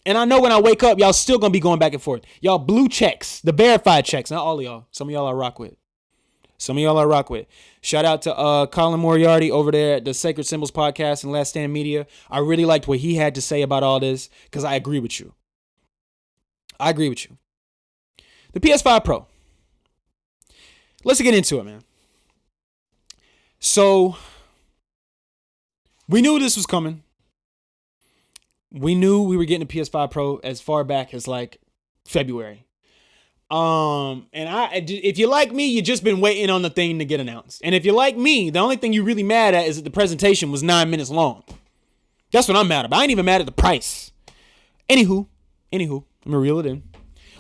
And I know when I wake up, y'all still gonna be going back and forth. Y'all blue checks, the verified checks. Not all of y'all. Some of y'all I rock with. Shout out to Colin Moriarty over there at the Sacred Symbols podcast and Last Stand Media. I really liked what he had to say about all this because I agree with you. The PS5 Pro. Let's get into it, man. So, we knew this was coming. We knew we were getting a PS5 Pro as far back as like February. If you're like me, you just been waiting on the thing to get announced. And if you're like me, the only thing you're really mad at is that the presentation was 9 minutes long. That's what I'm mad about. I ain't even mad at the price. Anywho, let me reel it in.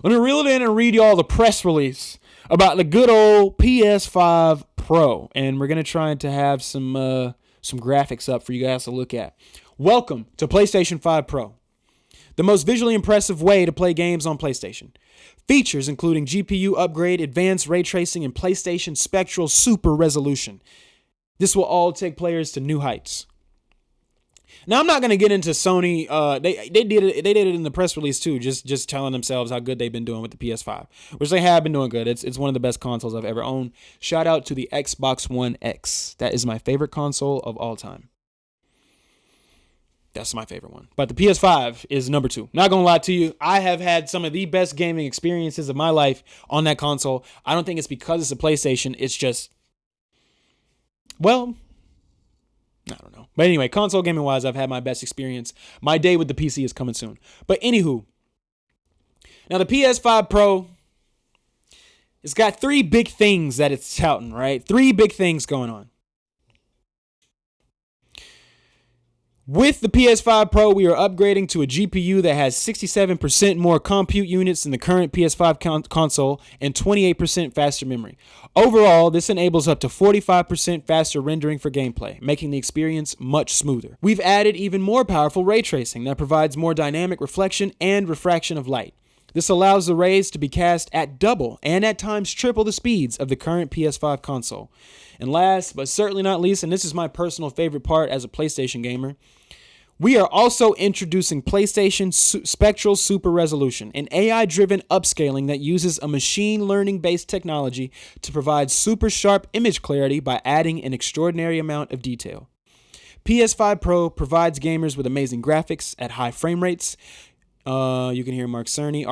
And read y'all the press release about the good old PS5 Pro. And we're going to try to have some graphics up for you guys to look at. Welcome to PlayStation 5 Pro, the most visually impressive way to play games on PlayStation. Features including GPU upgrade, advanced ray tracing, and PlayStation Spectral Super Resolution. This will all take players to new heights. Now, I'm not going to get into Sony. They did it in the press release too, just telling themselves how good they've been doing with the PS5, which they have been doing good. It's one of the best consoles I've ever owned. Shout out to the Xbox One X. That is my favorite console of all time. That's my favorite one. But the PS5 is number 2. Not going to lie to you. I have had some of the best gaming experiences of my life on that console. I don't think it's because it's a PlayStation. It's just, well, I don't know. But anyway, console gaming wise, I've had my best experience. My day with the PC is coming soon. But anywho, now the PS5 Pro, it's got three big things that it's touting, right? Three big things going on. With the PS5 Pro, we are upgrading to a GPU that has 67% more compute units than the current PS5 console and 28% faster memory. Overall, this enables up to 45% faster rendering for gameplay, making the experience much smoother. We've added even more powerful ray tracing that provides more dynamic reflection and refraction of light. This allows the rays to be cast at double and at times triple the speeds of the current PS5 console. And last, but certainly not least, and this is my personal favorite part as a PlayStation gamer, we are also introducing PlayStation Spectral Super Resolution, an AI-driven upscaling that uses a machine learning-based technology to provide super sharp image clarity by adding an extraordinary amount of detail. PS5 Pro provides gamers with amazing graphics at high frame rates. You can hear Mark Cerny,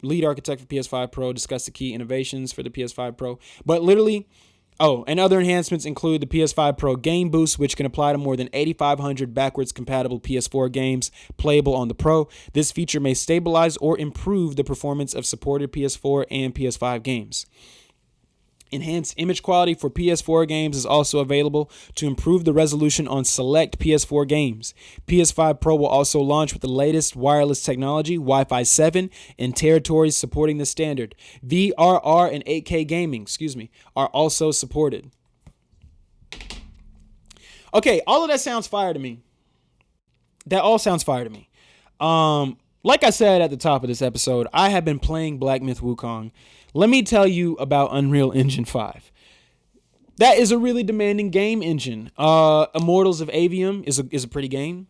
lead architect for PS5 Pro, discuss the key innovations for the PS5 Pro. But literally, and other enhancements include the PS5 Pro Game Boost, which can apply to more than 8,500 backwards compatible PS4 games playable on the Pro. This feature may stabilize or improve the performance of supported PS4 and PS5 games. Enhanced image quality for PS4 games is also available to improve the resolution on select PS4 games. PS5 Pro will also launch with the latest wireless technology, Wi-Fi 7, in territories supporting the standard. VRR and 8K gaming, are also supported. Okay, all of that sounds fire to me. That all sounds fire to me. Like I said at the top of this episode, I have been playing Black Myth Wukong. Let me tell you about Unreal Engine 5. That is a really demanding game engine. Immortals of Avium is a pretty game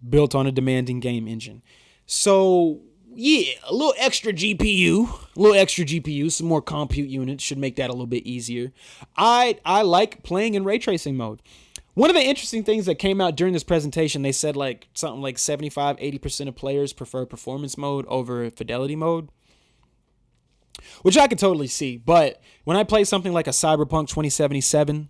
built on a demanding game engine. So, yeah, a little extra GPU, some more compute units should make that a little bit easier. I like playing in ray tracing mode. One of the interesting things that came out during this presentation, they said something like 75-80% of players prefer performance mode over fidelity mode, which I could totally see. But when I play something like a Cyberpunk 2077,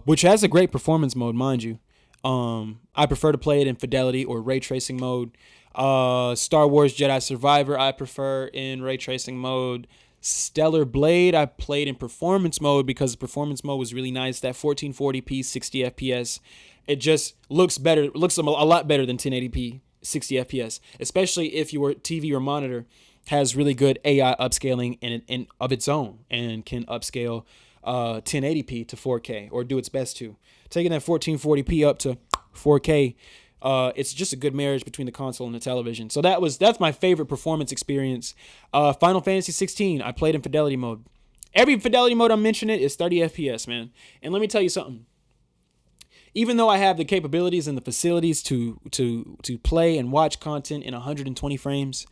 which has a great performance mode, mind you, I prefer to play it in fidelity or ray tracing mode. Star Wars Jedi Survivor, I prefer in ray tracing mode. Stellar Blade, I played in performance mode because the performance mode was really nice. That 1440p, 60 FPS, it just looks better. It looks a lot better than 1080p, 60 FPS, especially if your TV or monitor has really good AI upscaling in of its own and can upscale 1080p to 4K or do its best to. Taking that 1440p up to 4K, it's just a good marriage between the console and the television. So that's my favorite performance experience. Final Fantasy 16, I played in fidelity mode. Every fidelity mode I'm mentioning is 30 FPS, man. And let me tell you something. Even though I have the capabilities and the facilities to play and watch content in 120 frames,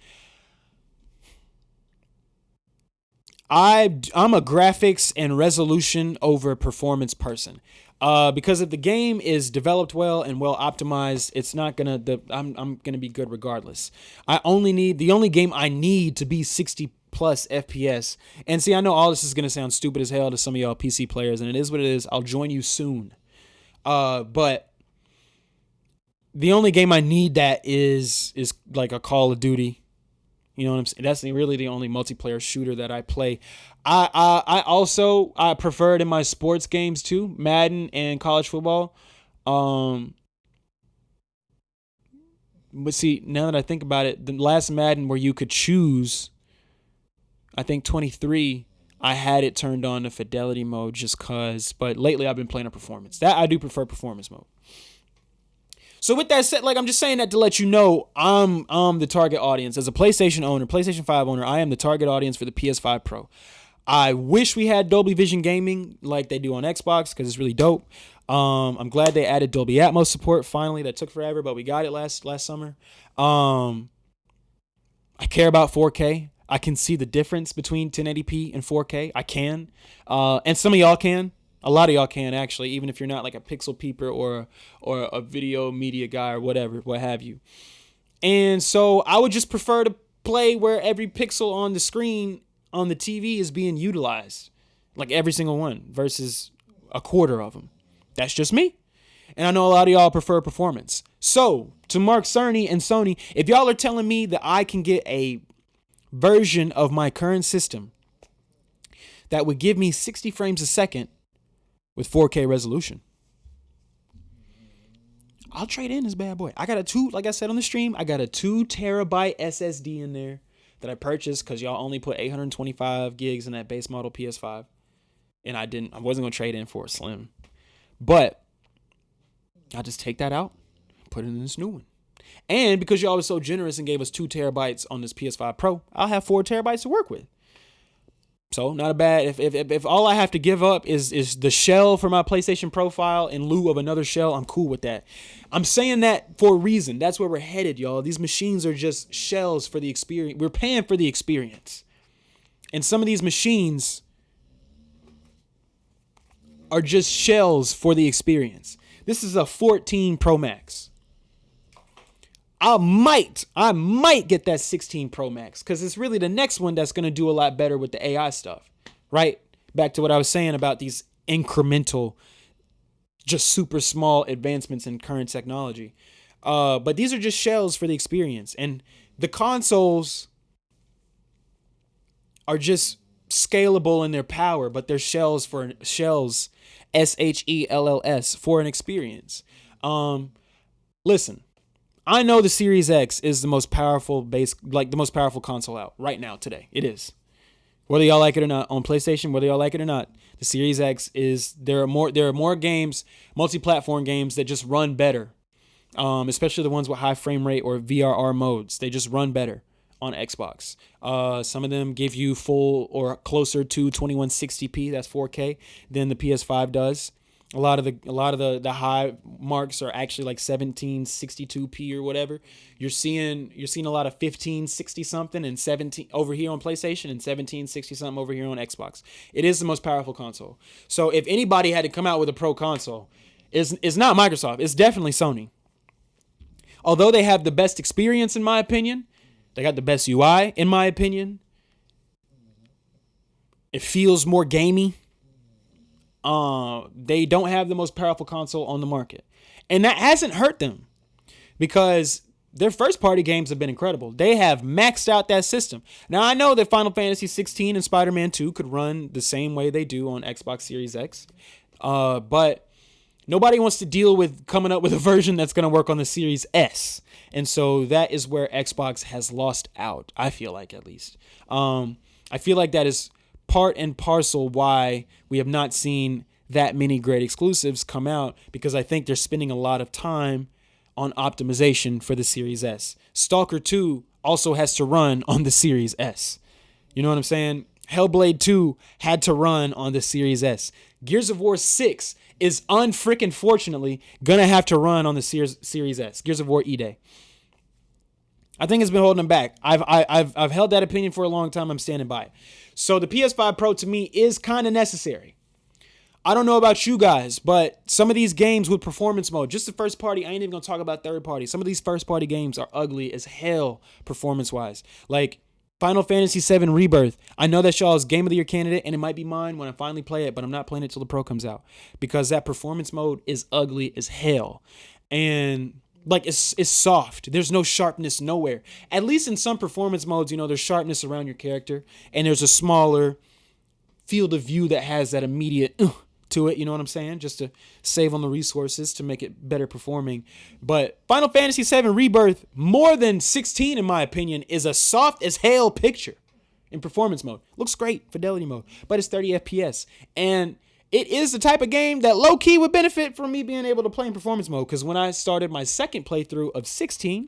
I'm a graphics and resolution over performance person. Because if the game is developed well and well optimized, it's not I'm gonna be good regardless. The only game I need to be 60 plus FPS. And see, I know all this is gonna sound stupid as hell to some of y'all PC players, and it is what it is. I'll join you soon. But the only game I need that is like a Call of Duty. You know what I'm saying? That's really the only multiplayer shooter that I play. I also prefer it in my sports games too, Madden and college football. But see, now that I think about it, the last Madden where you could choose, I think 23, I had it turned on to fidelity mode just cause. But lately I've been playing a performance. That I do prefer performance mode. So with that said, I'm just saying that to let you know, I'm the target audience. As a PlayStation owner, PlayStation 5 owner, I am the target audience for the PS5 Pro. I wish we had Dolby Vision gaming like they do on Xbox because it's really dope. I'm glad they added Dolby Atmos support finally. That took forever, but we got it last summer. I care about 4K. I can see the difference between 1080p and 4K. I can. And some of y'all can. A lot of y'all can, actually, even if you're not like a pixel peeper or a video media guy or whatever, what have you. And so I would just prefer to play where every pixel on the screen on the TV is being utilized, like every single one versus a quarter of them. That's just me. And I know a lot of y'all prefer performance. So to Mark Cerny and Sony, if y'all are telling me that I can get a version of my current system that would give me 60 frames a second with 4K resolution, I'll trade in this bad boy. I got like I said on the stream, I got a 2 terabyte SSD in there that I purchased because y'all only put 825 gigs in that base model PS5. And I wasn't going to trade in for a slim. But I'll just take that out, put it in this new one. And because y'all was so generous and gave us 2 terabytes on this PS5 Pro, I'll have 4 terabytes to work with. So not a bad, if all I have to give up is the shell for my PlayStation profile in lieu of another shell, I'm cool with that. I'm saying that for a reason. That's where we're headed, y'all. These machines are just shells for the experience. We're paying for the experience. And some of these machines are just shells for the experience. This is a 14 Pro Max. I might get that 16 Pro Max because it's really the next one that's going to do a lot better with the AI stuff, right? Back to what I was saying about these incremental, just super small advancements in current technology. But these are just shells for the experience. And the consoles are just scalable in their power, but they're shells, SHELLS, for an experience. Listen. I know the Series X is the most powerful the most powerful console out right now today. It is. Whether y'all like it or not on PlayStation, whether y'all like it or not, the Series X there are more games, multi-platform games that just run better. Especially the ones with high frame rate or VRR modes. They just run better on Xbox. Some of them give you full or closer to 2160p, that's 4K, than the PS5 does. A lot of the high marks are actually like 1762p or whatever. You're seeing a lot of 1560 something and 17 over here on PlayStation and 1760 something over here on Xbox. It is the most powerful console. So if anybody had to come out with a pro console, it's not Microsoft. It's definitely Sony. Although they have the best experience in my opinion, they got the best UI in my opinion. It feels more gamey. They don't have the most powerful console on the market. And that hasn't hurt them because their first party games have been incredible. They have maxed out that system. Now, I know that Final Fantasy 16 and Spider-Man 2 could run the same way they do on Xbox Series X. But nobody wants to deal with coming up with a version that's going to work on the Series S. And so that is where Xbox has lost out, I feel like, at least. I feel like that is part and parcel why we have not seen that many great exclusives come out, because I think they're spending a lot of time on optimization for the Series S. Stalker 2 also has to run on the Series S. You know what I'm saying? Hellblade 2 had to run on the Series S. Gears of War 6 is unfreaking fortunately gonna have to run on the Series S. Gears of War E-Day. I think it's been holding them back. I've held that opinion for a long time. I'm standing by it. So the PS5 Pro to me is kind of necessary. I don't know about you guys, but some of these games with performance mode, just the first party, I ain't even gonna talk about third party. Some of these first party games are ugly as hell performance wise. Like Final Fantasy VII Rebirth. I know that's y'all's Game of the Year candidate, and it might be mine when I finally play it, but I'm not playing it till the Pro comes out because that performance mode is ugly as hell. And like it's soft. There's no sharpness nowhere. At least in some performance modes, you know, there's sharpness around your character, and there's a smaller field of view that has that immediate to it. You know what I'm saying? Just to save on the resources to make it better performing. But Final Fantasy VII Rebirth, more than 16 in my opinion, is a soft as hell picture in performance mode. Looks great, fidelity mode, but it's 30 FPS, and it is the type of game that low-key would benefit from me being able to play in performance mode, because when I started my second playthrough of 16,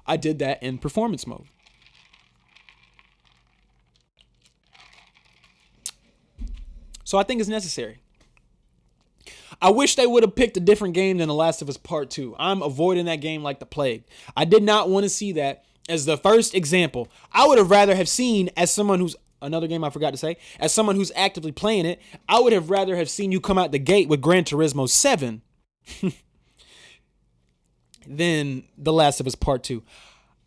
I did that in performance mode. So I think it's necessary. I wish they would have picked a different game than The Last of Us Part 2. I'm avoiding that game like the plague. I did not want to see that as the first example. I would have rather have seen, as someone who's another game I forgot to say, as someone who's actively playing it, I would have rather have seen you come out the gate with Gran Turismo 7 than The Last of Us Part 2.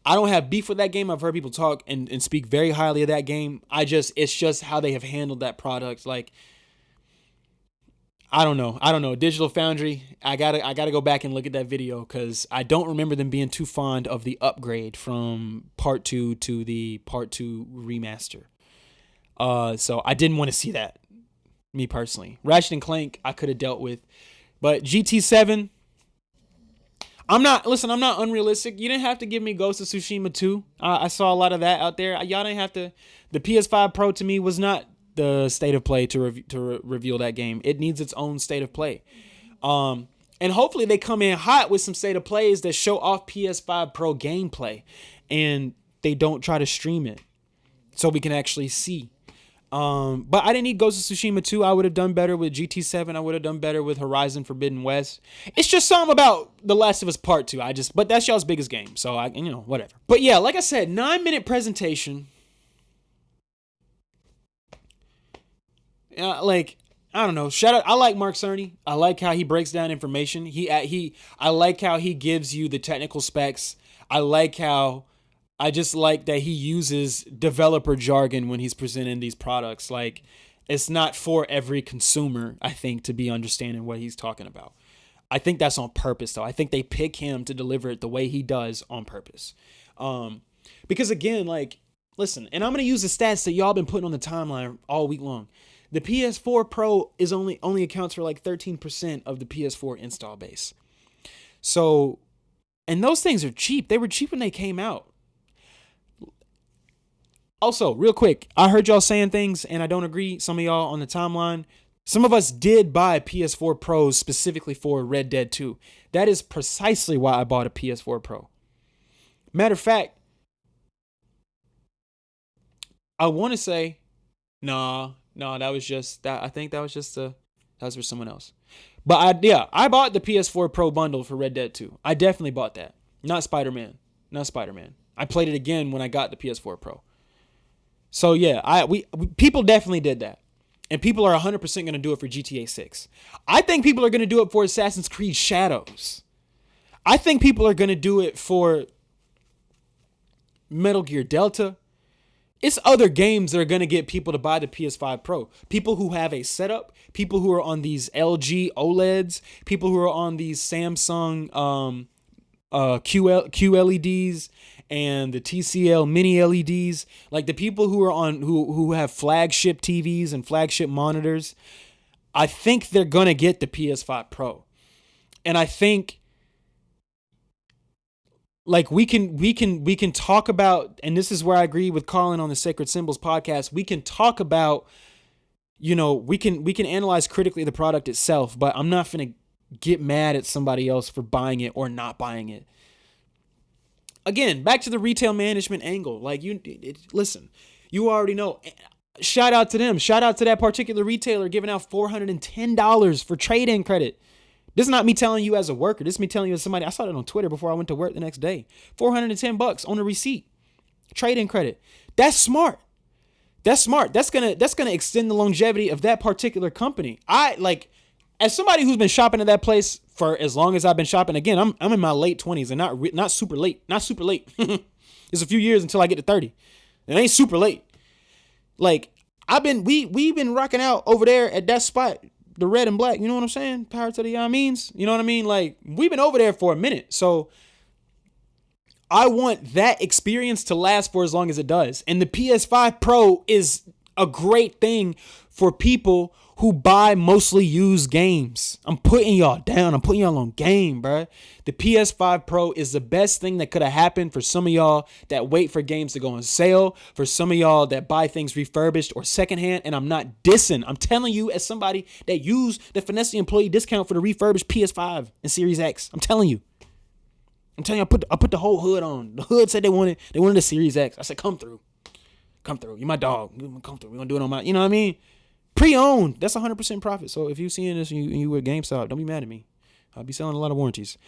I don't have beef with that game. I've heard people talk and speak very highly of that game. It's just how they have handled that product. Like, I don't know. I don't know. Digital Foundry. I gotta go back and look at that video because I don't remember them being too fond of the upgrade from Part 2 to the Part 2 remaster. So I didn't want to see that. Me personally, Ratchet and Clank I could have dealt with, but GT7. I'm not. Listen, I'm not unrealistic. You didn't have to give me Ghost of Tsushima 2. I saw a lot of that out there. Y'all didn't have to. The PS5 Pro to me was not the state of play to reveal that game. It needs its own state of play. And hopefully they come in hot with some state of plays that show off PS5 Pro gameplay, and they don't try to stream it so we can actually see. But I didn't need Ghost of Tsushima 2. I would have done better with GT7. I would have done better with Horizon Forbidden West. It's just something about The Last of Us Part 2. But that's y'all's biggest game. So whatever. But yeah, like I said, 9-minute presentation. I don't know. Shout out. I like Mark Cerny. I like how he breaks down information. I like how he gives you the technical specs. I just like that he uses developer jargon when he's presenting these products. Like, it's not for every consumer, I think, to be understanding what he's talking about. I think that's on purpose, though. I think they pick him to deliver it the way he does on purpose. Because again, like, listen, and I'm going to use the stats that y'all been putting on the timeline all week long. The PS4 Pro is only accounts for like 13% of the PS4 install base. So, and those things are cheap. They were cheap when they came out. Also, real quick, I heard y'all saying things and I don't agree. Some of y'all on the timeline, some of us did buy PS4 Pros specifically for Red Dead 2. That is precisely why I bought a PS4 Pro. Matter of fact, I want to say, no, that was just that. I think that was for someone else. But I bought the PS4 Pro bundle for Red Dead 2. I definitely bought that. Not Spider-Man. I played it again when I got the PS4 Pro. So yeah, we people definitely did that. And people are 100% going to do it for GTA 6. I think people are going to do it for Assassin's Creed Shadows. I think people are going to do it for Metal Gear Delta. It's other games that are going to get people to buy the PS5 Pro. People who have a setup, people who are on these LG OLEDs, people who are on these Samsung QLEDs and the TCL mini LEDs, like the people who are on who have flagship TVs and flagship monitors. I think they're going to get the PS5 Pro. And I think like we can talk about, and this is where I agree with Colin on the Sacred Symbols podcast. We can talk about, we can analyze critically the product itself, but I'm not going to get mad at somebody else for buying it or not buying it. Again, back to the retail management angle. Like listen, you already know. Shout out to them. Shout out to that particular retailer giving out $410 for trade-in credit. This is not me telling you as a worker. This is me telling you as somebody. I saw it on Twitter before I went to work the next day. $410 on a receipt. Trade-in credit. That's smart. That's gonna extend the longevity of that particular company. As somebody who's been shopping at that place for as long as I've been shopping. Again, I'm in my late 20s and not super late. Not super late. It's a few years until I get to 30. It ain't super late. Like we've been rocking out over there at that spot, the red and black. You know what I'm saying? Power to the means. You know what I mean? Like we've been over there for a minute. So I want that experience to last for as long as it does. And the PS5 Pro is a great thing for people who buy mostly used games. I'm putting y'all down. I'm putting y'all on game, bro. The PS5 Pro is the best thing that could have happened for some of y'all that wait for games to go on sale, for some of y'all that buy things refurbished or secondhand. And I'm not dissing. I'm telling you as somebody that used the Finesse employee discount for the refurbished PS5 and Series X. I'm telling you. I put the whole hood on. The hood said they wanted a Series X. I said, come through. You my dog. Come through. We're going to do it on my, you know what I mean? Pre-owned, that's 100% profit. So if you seeing this and you with GameStop, don't be mad at me. I'll be selling a lot of warranties.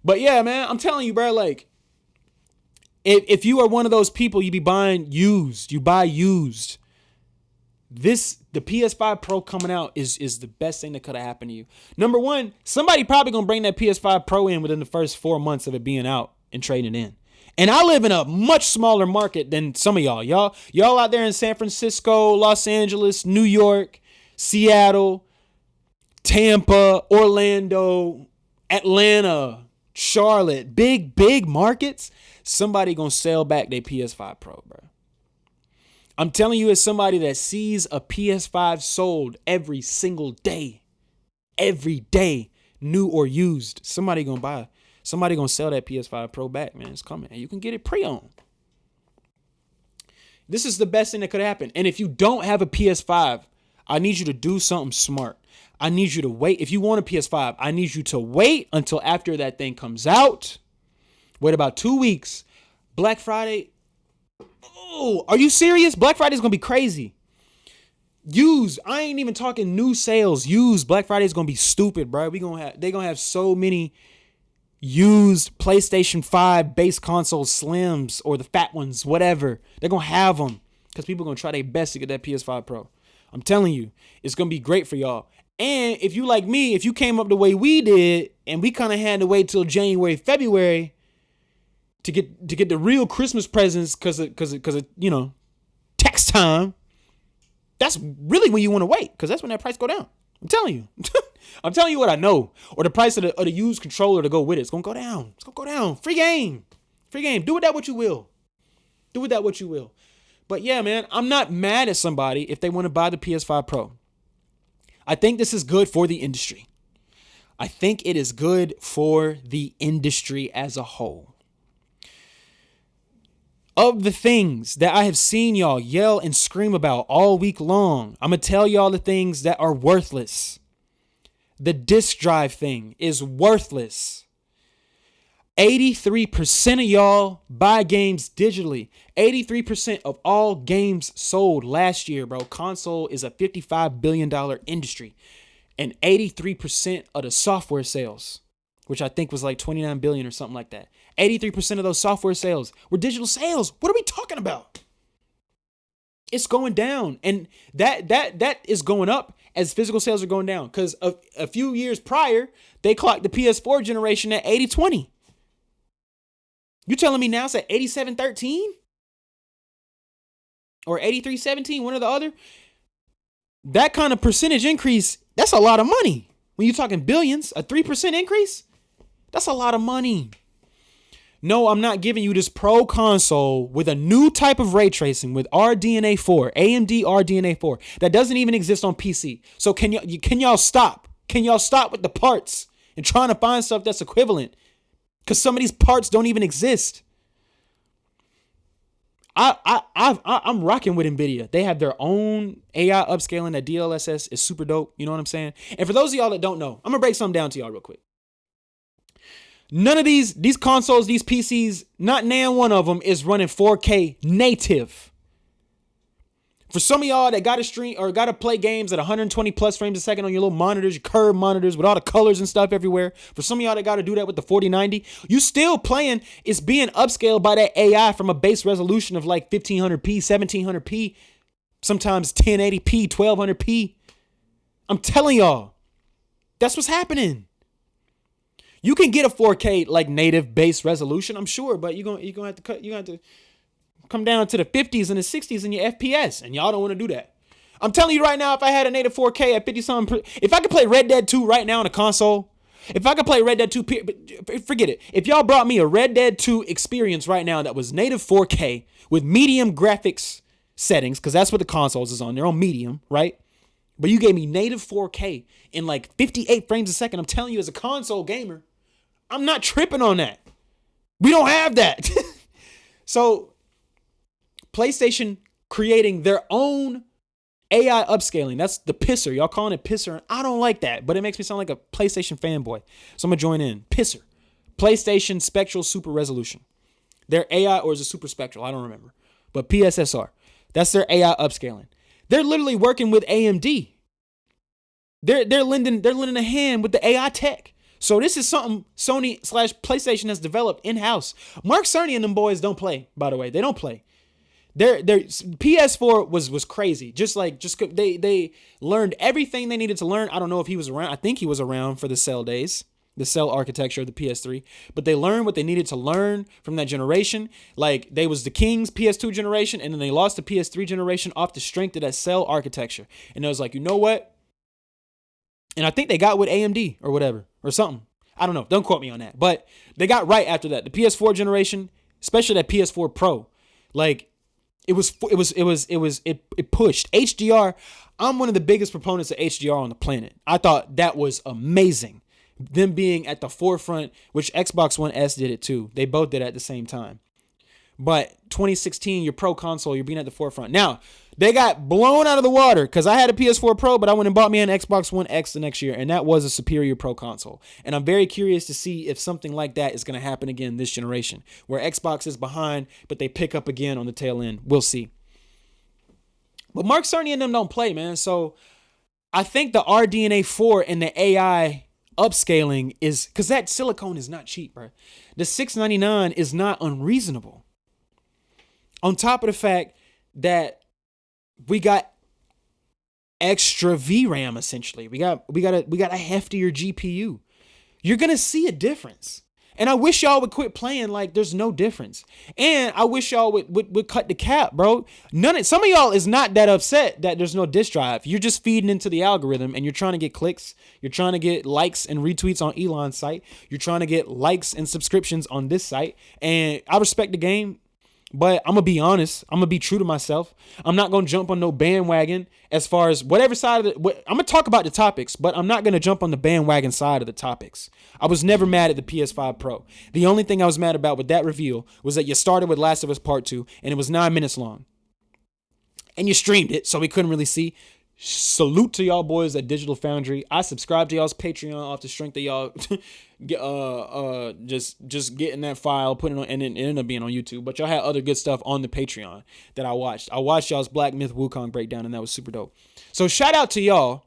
But yeah, man, I'm telling you, bro, like, if you are one of those people, you be buying used, you buy used. The PS5 Pro coming out is the best thing that could have happened to you. Number one, somebody probably going to bring that PS5 Pro in within the first 4 months of it being out and trading in. And I live in a much smaller market than some of y'all. Y'all out there in San Francisco, Los Angeles, New York, Seattle, Tampa, Orlando, Atlanta, Charlotte, big markets, somebody gonna sell back their PS5 Pro, bro. I'm telling you, as somebody that sees a PS5 sold every single day, new or used, somebody gonna sell that PS5 Pro back, man. It's coming, and you can get it pre-owned. This is the best thing that could happen. And if you don't have a PS5, I need you to do something smart. I need you to wait. If you want a PS5, I need you to wait until after that thing comes out. Wait about 2 weeks. Black Friday. Oh, are you serious? Black Friday is going to be crazy. Used. I ain't even talking new sales. Used. Black Friday is going to be stupid, bro. They're going to have so many used PlayStation 5 base console slims or the fat ones, whatever. They're going to have them because people are going to try their best to get that PS5 Pro. I'm telling you, it's going to be great for y'all. And if you like me, if you came up the way we did, and we kind of had to wait till January, February to get the real Christmas presents because of tax time, that's really when you want to wait, because that's when that price go down. I'm telling you. I'm telling you what I know. Or the price of the used controller to go with it. It's going to go down. It's going to go down. Free game. Do with that what you will. But yeah, man, I'm not mad at somebody if they want to buy the PS5 Pro. I think this is good for the industry. I think it is good for the industry as a whole. Of the things that I have seen y'all yell and scream about all week long, I'm going to tell y'all the things that are worthless. The disk drive thing is worthless. 83% of y'all buy games digitally. 83% of all games sold last year, bro. Console is a $55 billion industry. And 83% of the software sales, which I think was like 29 billion or something like that. 83% of those software sales were digital sales. What are we talking about? It's going down. And that is going up as physical sales are going down. Because a few years prior, they clocked the PS4 generation at 80-20. You telling me now it's at 87-13? Or 83-17, one or the other? That kind of percentage increase, that's a lot of money. When you're talking billions, a 3% increase, that's a lot of money. No, I'm not giving you this pro console with a new type of ray tracing with RDNA 4, AMD RDNA 4, that doesn't even exist on PC. So can y'all stop? Can y'all stop with the parts and trying to find stuff that's equivalent? Because some of these parts don't even exist. I'm rocking with NVIDIA. They have their own AI upscaling. That DLSS is super dope. You know what I'm saying? And for those of y'all that don't know, I'm going to break something down to y'all real quick. None of these consoles, these PCs, not nan one of them is running 4K native. For some of y'all that got to stream or got to play games at 120 plus frames a second on your little monitors, your curved monitors with all the colors and stuff everywhere. For some of y'all that got to do that with the 4090, you still playing. It's being upscaled by that AI from a base resolution of like 1500p, 1700p, sometimes 1080p, 1200p. I'm telling y'all, that's what's happening. You can get a 4K like native base resolution, I'm sure, but you're gonna have to come down to the 50s and the 60s in your FPS, and y'all don't want to do that. I'm telling you right now, if I had a native 4K at 50 something, if I could play Red Dead 2 right now on a console, if I could play Red Dead 2, forget it. If y'all brought me a Red Dead 2 experience right now that was native 4K with medium graphics settings, because that's what the consoles is on, they're on medium, right? But you gave me native 4K in like 58 frames a second. I'm telling you, as a console gamer, I'm not tripping on that. We don't have that. So PlayStation creating their own AI upscaling. That's the pisser. Y'all calling it pisser. I don't like that, but it makes me sound like a PlayStation fanboy. So I'm going to join in. Pisser. PlayStation Spectral Super Resolution. Their AI, or is it Super Spectral? I don't remember. But PSSR. That's their AI upscaling. They're literally working with AMD. They're lending a hand with the AI tech. So this is something Sony/PlayStation has developed in-house. Mark Cerny and them boys don't play, by the way. They don't play. Their PS4 was crazy. They learned everything they needed to learn. I don't know if he was around. I think he was around for the Cell days, the Cell architecture of the PS3. But they learned what they needed to learn from that generation. Like, they was the King's PS2 generation, and then they lost the PS3 generation off the strength of that Cell architecture. And it was like, you know what? And I think they got with AMD or whatever or something. I don't know. Don't quote me on that. But they got right after that. The PS4 generation, especially that PS4 Pro, like it pushed HDR. I'm one of the biggest proponents of HDR on the planet. I thought that was amazing. Them being at the forefront, which Xbox One S did it too. They both did it at the same time. But 2016, your Pro console, you're being at the forefront. Now, they got blown out of the water because I had a PS4 Pro, but I went and bought me an Xbox One X the next year, and that was a superior Pro console. And I'm very curious to see if something like that is going to happen again this generation, where Xbox is behind, but they pick up again on the tail end. We'll see. But Mark Cerny and them don't play, man. So I think the RDNA 4 and the AI upscaling is, because that silicone is not cheap, bro. The $699 is not unreasonable. On top of the fact that we got extra VRAM, essentially. We got a heftier GPU. You're gonna see a difference. And I wish y'all would quit playing like there's no difference. And I wish y'all would cut the cap, bro. Some of y'all is not that upset that there's no disk drive. You're just feeding into the algorithm and you're trying to get clicks. You're trying to get likes and retweets on Elon's site. You're trying to get likes and subscriptions on this site. And I respect the game. But I'm going to be honest. I'm going to be true to myself. I'm not going to jump on no bandwagon as far as whatever side of it. I'm going to talk about the topics, but I'm not going to jump on the bandwagon side of the topics. I was never mad at the PS5 Pro. The only thing I was mad about with that reveal was that you started with Last of Us Part 2 and it was 9 minutes long. And you streamed it, so we couldn't really see. Salute to y'all boys at Digital Foundry. I subscribe to y'all's Patreon off the strength of y'all just getting that file, putting it on, and it ended up being on YouTube. But y'all had other good stuff on the Patreon that I watched. I watched y'all's Black Myth Wukong breakdown, and that was super dope. So shout out to y'all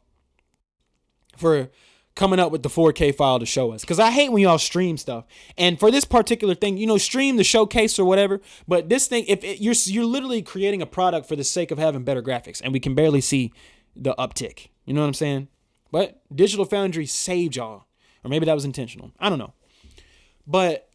for coming up with the 4K file to show us, because I hate when y'all stream stuff. And for this particular thing, stream the showcase or whatever. But this thing, you're literally creating a product for the sake of having better graphics, and we can barely see the uptick. You know what I'm saying? But Digital Foundry saved y'all. Or maybe that was intentional. I don't know. But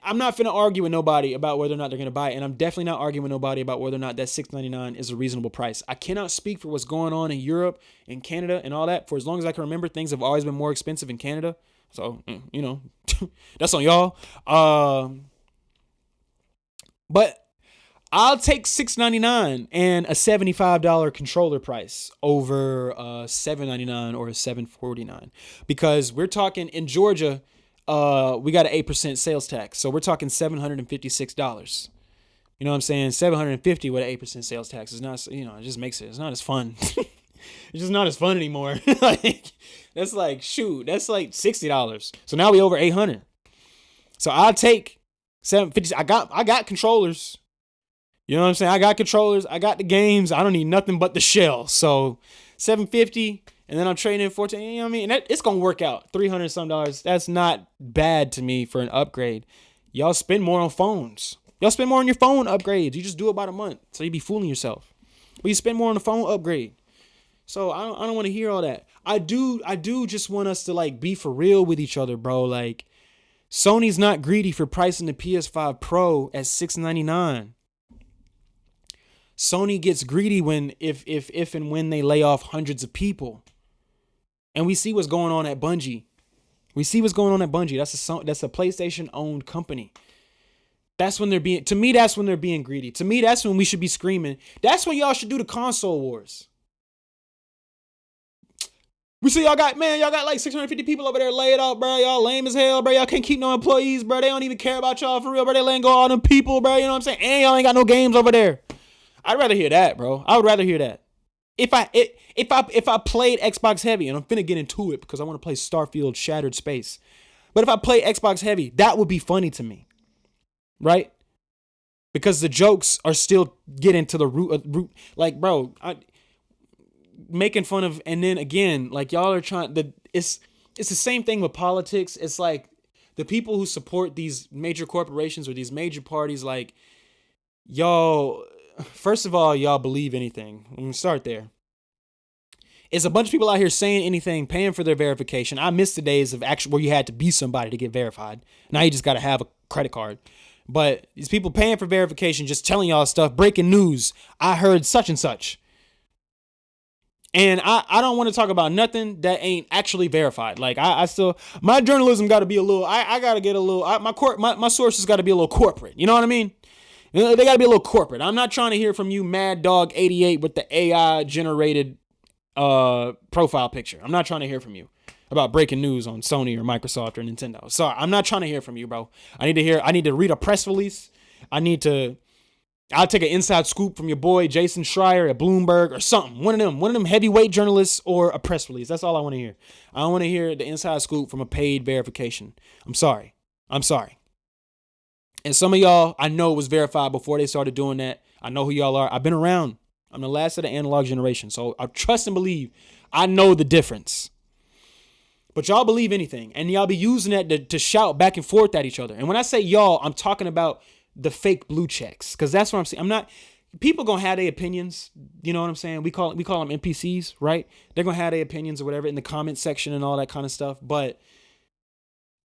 I'm not finna argue with nobody about whether or not they're gonna buy it. And I'm definitely not arguing with nobody about whether or not that $699 is a reasonable price. I cannot speak for what's going on in Europe and Canada and all that. For as long as I can remember, things have always been more expensive in Canada. So, that's on y'all. But I'll take $699 and a $75 controller price over $799 or a $749, because we're talking in Georgia, we got an 8% sales tax, so we're talking $756. You know what I'm saying? $750 with an 8% sales tax is not, it just makes it's not as fun. It's just not as fun anymore. That's like $60. So now we over $800. So I'll take $750. I got controllers. You know what I'm saying? I got controllers. I got the games. I don't need nothing but the shell. So $750, and then I'm trading in $14. You know what I mean? And it's gonna work out. $300 some dollars. That's not bad to me for an upgrade. Y'all spend more on phones. Y'all spend more on your phone upgrades. You just do it about a month, so you be fooling yourself. But you spend more on the phone upgrade. So I don't want to hear all that. I do just want us to be for real with each other, bro. Like, Sony's not greedy for pricing the PS5 Pro at $699. Sony gets greedy when if and when they lay off hundreds of people. And we see what's going on at Bungie. That's a PlayStation owned company. That's when they're being greedy. To me, that's when we should be screaming. That's when y'all should do the console wars. We see y'all got like 650 people over there laid out, bro. Y'all lame as hell, bro. Y'all can't keep no employees, bro. They don't even care about y'all for real, bro. They letting go all them people, bro. You know what I'm saying? And y'all ain't got no games over there. I'd rather hear that, bro. I would rather hear that. If I played Xbox Heavy, and I'm finna get into it because I want to play Starfield Shattered Space. But if I play Xbox Heavy, that would be funny to me. Right? Because the jokes are still getting to the root. Like, bro, making fun of, and then again, like, y'all are trying it's the same thing with politics. It's like the people who support these major corporations or these major parties, like, y'all, first of all, y'all believe anything. Let me start there. It's a bunch of people out here saying anything, paying for their verification. I miss the days of actually where you had to be somebody to get verified. Now you just got to have a credit card. But these people paying for verification, just telling y'all stuff, breaking news. I heard such and such. And I don't want to talk about nothing that ain't actually verified. Like I still, my journalism got to be a little, I got to get a little, my sources got to be a little corporate. You know what I mean? They got to be a little corporate. I'm not trying to hear from you Mad Dog 88 with the AI generated profile picture. I'm not trying to hear from you about breaking news on Sony or Microsoft or Nintendo. Sorry, I'm not trying to hear from you, bro. I need to read a press release. I'll take an inside scoop from your boy Jason Schreier at Bloomberg or something. One of them heavyweight journalists or a press release. That's all I want to hear. I don't want to hear the inside scoop from a paid verification. I'm sorry. And some of y'all, I know it was verified before they started doing that. I know who y'all are. I've been around. I'm the last of the analog generation. So I trust and believe I know the difference. But y'all believe anything. And y'all be using that to shout back and forth at each other. And when I say y'all, I'm talking about the fake blue checks, because that's what I'm saying. I'm not, people gonna have their opinions, you know what I'm saying? We call them NPCs, right? They're gonna have their opinions or whatever in the comment section and all that kind of stuff. But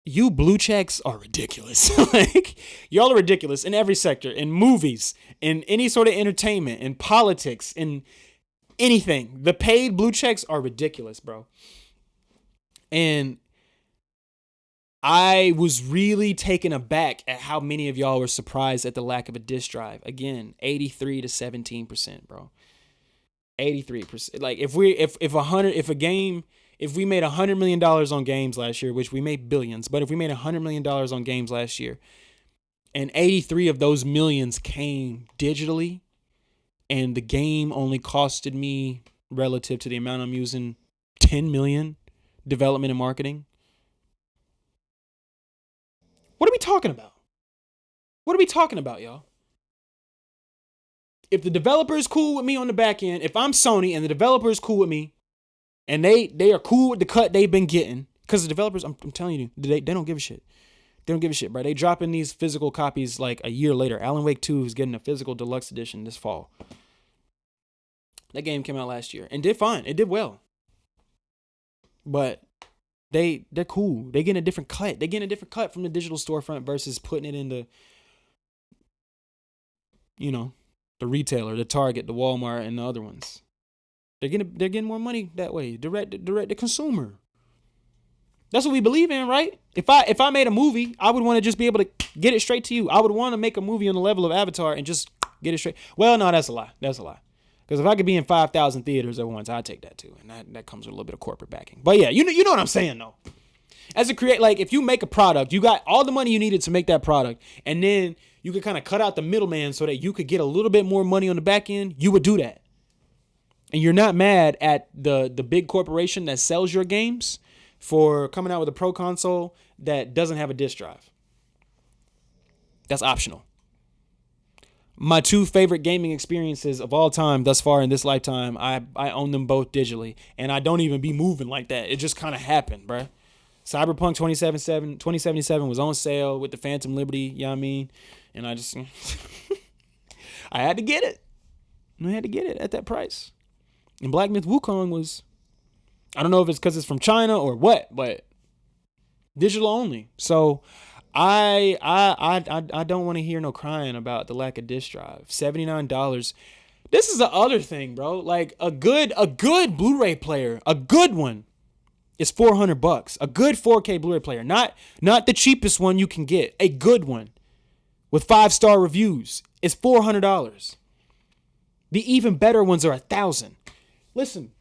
you blue checks are ridiculous. Like, y'all are ridiculous in every sector, in movies, in any sort of entertainment, in politics, in anything. The paid blue checks are ridiculous, bro. And I was really taken aback at how many of y'all were surprised at the lack of a disk drive. Again, 83 to 17%, bro. 83%. Like if we made $100 million on games last year, which we made billions, but if we made $100 million on games last year, and 83 of those millions came digitally, and the game only costed me, relative to the amount I'm using, 10 million development and marketing. What are we talking about? What are we talking about, y'all? If the developer is cool with me on the back end, if I'm Sony and the developer is cool with me, and they are cool with the cut they've been getting, because the developers, I'm telling you, they don't give a shit. They don't give a shit, bro. They dropping these physical copies like a year later. Alan Wake 2 is getting a physical deluxe edition this fall. That game came out last year and did fine. It did well. But they're cool. They getting a different cut. They getting a different cut from the digital storefront versus putting it in the, the retailer, the Target, the Walmart, and the other ones. They're getting more money that way. Direct to consumer. That's what we believe in, right? If I made a movie, I would want to just be able to get it straight to you. I would want to make a movie on the level of Avatar and just get it straight. Well, no, that's a lie. Because if I could be in 5,000 theaters at once, I'd take that too. And that comes with a little bit of corporate backing. But yeah, you know what I'm saying though. As a creator, like if you make a product, you got all the money you needed to make that product, and then you could kind of cut out the middleman so that you could get a little bit more money on the back end, you would do that. And you're not mad at the big corporation that sells your games for coming out with a pro console that doesn't have a disk drive. That's optional. My two favorite gaming experiences of all time thus far in this lifetime, I own them both digitally. And I don't even be moving like that. It just kind of happened, bruh. Cyberpunk 2077 was on sale with the Phantom Liberty, you know what I mean? And I just, I had to get it. I had to get it at that price. And Black Myth Wukong was, I don't know if it's because it's from China or what, but digital only. So I don't want to hear no crying about the lack of disk drive. $79. This is the other thing, bro. Like a good Blu-ray player, a good one, is $400. A good 4K Blu-ray player, not the cheapest one you can get. A good one with 5-star reviews is $400. The even better ones are $1,000. Listen,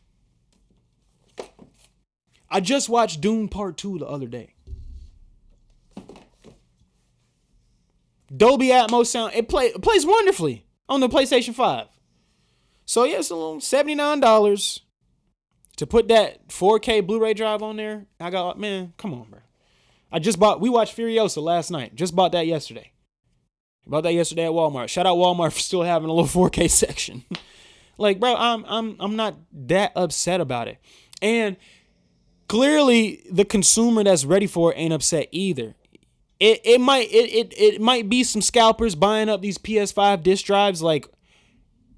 I just watched Dune Part 2 the other day. Dolby Atmos sound, it plays wonderfully on the PlayStation 5. So yeah, it's a little $79 to put that 4K Blu-ray drive on there. I got, man, come on, bro. We watched Furiosa last night. Just bought that yesterday. Bought that yesterday at Walmart. Shout out Walmart for still having a little 4K section. Like, bro, I'm not that upset about it. And clearly the consumer that's ready for it ain't upset either. It might be some scalpers buying up these PS5 disc drives. Like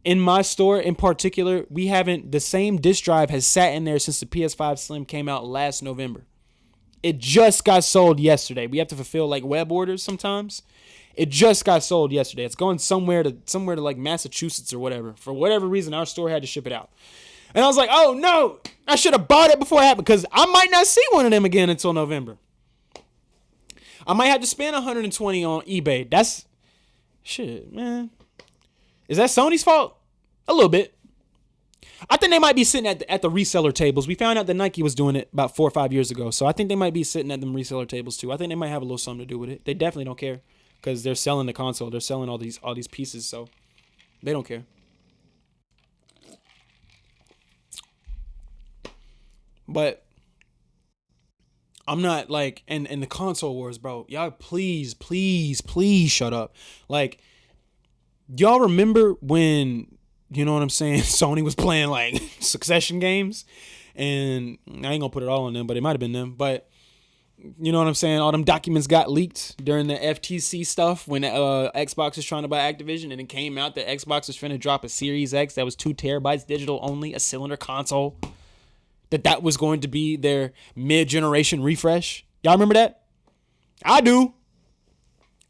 in my store in particular, the same disc drive has sat in there since the PS5 Slim came out last November. It just got sold yesterday. We have to fulfill like web orders sometimes. It just got sold yesterday. It's going somewhere to like Massachusetts or whatever. For whatever reason, our store had to ship it out. And I was like, oh no, I should have bought it before it happened because I might not see one of them again until November. I might have to spend 120 on eBay. That's shit, man. Is that Sony's fault? A little bit. I think they might be sitting at the reseller tables. We found out that Nike was doing it about 4 or 5 years ago. So I think they might be sitting at them reseller tables too. I think they might have a little something to do with it. They definitely don't care because they're selling the console. They're selling all these pieces. So they don't care. But I'm not like, and the console wars, bro. Y'all please shut up. Like, y'all remember when, you know what I'm saying, Sony was playing like Succession games? And I ain't gonna put it all on them, but it might have been them. But you know what I'm saying? All them documents got leaked during the FTC stuff when Xbox was trying to buy Activision, and it came out that Xbox was trying to drop a Series X that was 2 terabytes digital only, a cylinder console. That was going to be their mid-generation refresh. Y'all remember that? I do.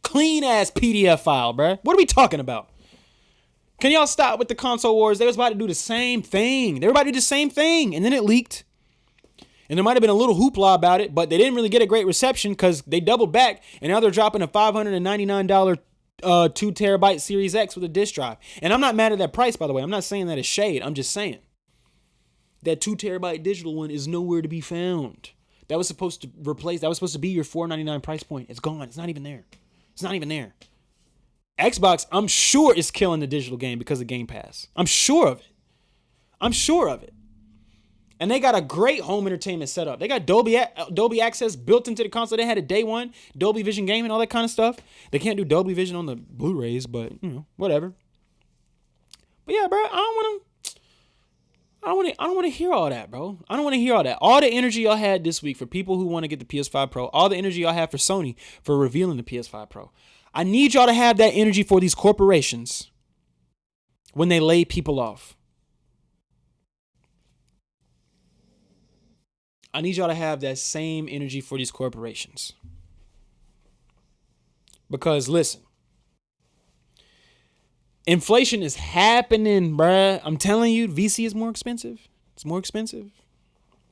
Clean ass PDF file, bruh. What are we talking about? Can y'all stop with the console wars? They was about to do the same thing. They were about to do the same thing, and then it leaked. And there might have been a little hoopla about it, but they didn't really get a great reception because they doubled back, and now they're dropping a $599 2 terabyte Series X with a disk drive. And I'm not mad at that price, by the way. I'm not saying that it's shade. I'm just saying. That 2 terabyte digital one is nowhere to be found. That was supposed to be your $499 price point. It's gone. It's not even there. It's not even there. Xbox, I'm sure, is killing the digital game because of Game Pass. I'm sure of it. And they got a great home entertainment setup. They got Dolby Access built into the console. They had it day one. Dolby Vision gaming, all that kind of stuff. They can't do Dolby Vision on the Blu-rays, but, whatever. But yeah, bro, I don't want to hear all that, bro. I don't want to hear all that. All the energy y'all had this week for people who want to get the PS5 Pro, all the energy y'all have for Sony for revealing the PS5 Pro. I need y'all to have that energy for these corporations when they lay people off. I need y'all to have that same energy for these corporations. Because listen, inflation is happening, bruh. I'm telling you, VC is more expensive. It's more expensive.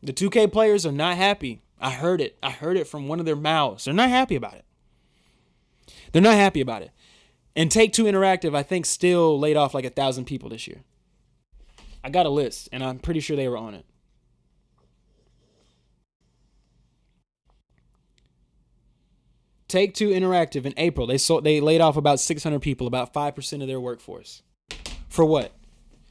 The 2K players are not happy. I heard it. I heard it from one of their mouths. They're not happy about it. They're not happy about it. And Take-Two Interactive, I think, still laid off like 1,000 people this year. I got a list, and I'm pretty sure they were on it. Take-Two Interactive in April, they laid off about 600 people, about 5% of their workforce. For what?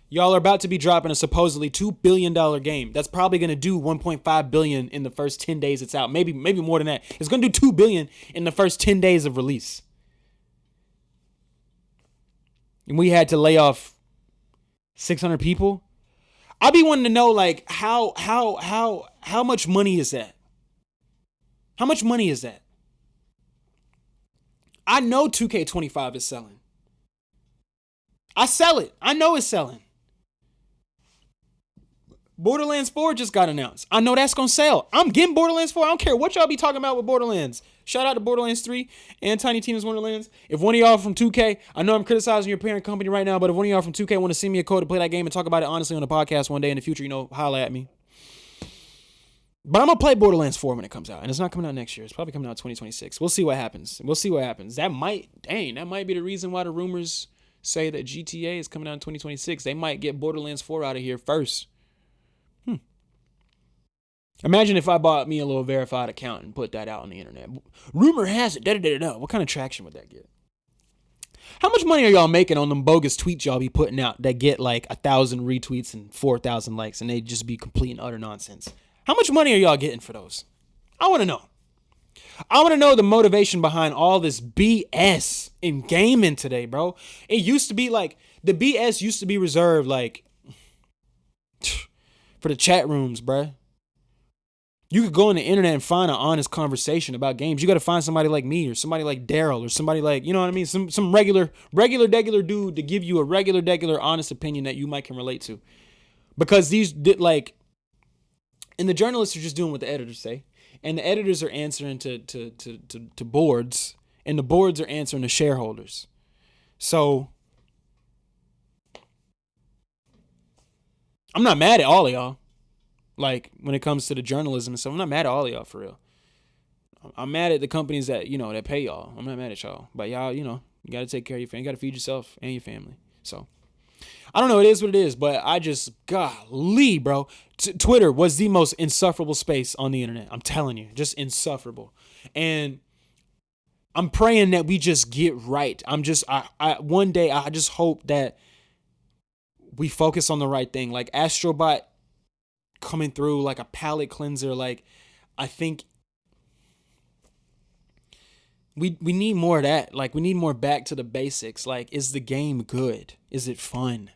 Y'all are about to be dropping a supposedly $2 billion game. That's probably going to do $1.5 billion in the first 10 days it's out. Maybe more than that. It's going to do $2 billion in the first 10 days of release. And we had to lay off 600 people. I'll be wanting to know, like, how much money is that? How much money is that? I know 2K25 is selling. I sell it. I know it's selling. Borderlands 4 just got announced. I know that's going to sell. I'm getting Borderlands 4. I don't care what y'all be talking about with Borderlands. Shout out to Borderlands 3 and Tiny Tina's Wonderlands. If one of y'all from 2K, I know I'm criticizing your parent company right now, but if one of y'all from 2K want to send me a code to play that game and talk about it honestly on the podcast one day in the future, holla at me. But I'm going to play Borderlands 4 when it comes out. And it's not coming out next year. It's probably coming out 2026. We'll see what happens. That might be the reason why the rumors say that GTA is coming out in 2026. They might get Borderlands 4 out of here first. Imagine if I bought me a little verified account and put that out on the internet. Rumor has it, da-da-da-da-da. What kind of traction would that get? How much money are y'all making on them bogus tweets y'all be putting out that get like 1,000 retweets and 4,000 likes and they just be complete and utter nonsense? How much money are y'all getting for those? I want to know. I want to know the motivation behind all this BS in gaming today, bro. It used to be like, the BS used to be reserved like for the chat rooms, bro. You could go on the internet and find an honest conversation about games. You got to find somebody like me or somebody like Daryl or somebody like, you know what I mean? Some regular dude to give you a regular honest opinion that you might can relate to. Because these like, and the journalists are just doing what the editors say. And the editors are answering to boards, and the boards are answering to shareholders. So I'm not mad at all of y'all. Like, when it comes to the journalism and stuff, I'm not mad at all of y'all for real. I'm mad at the companies that, that pay y'all. I'm not mad at y'all. But y'all, you got to take care of your family. You got to feed yourself and your family. So, I don't know. It is what it is. But I just, golly, bro. Twitter was the most insufferable space on the internet. I'm telling you. Just insufferable. And I'm praying that we just get right. One day, I just hope that we focus on the right thing. Like Astrobot coming through like a palate cleanser. Like, I think we need more of that. Like, we need more back to the basics. Like, is the game good? Is it fun?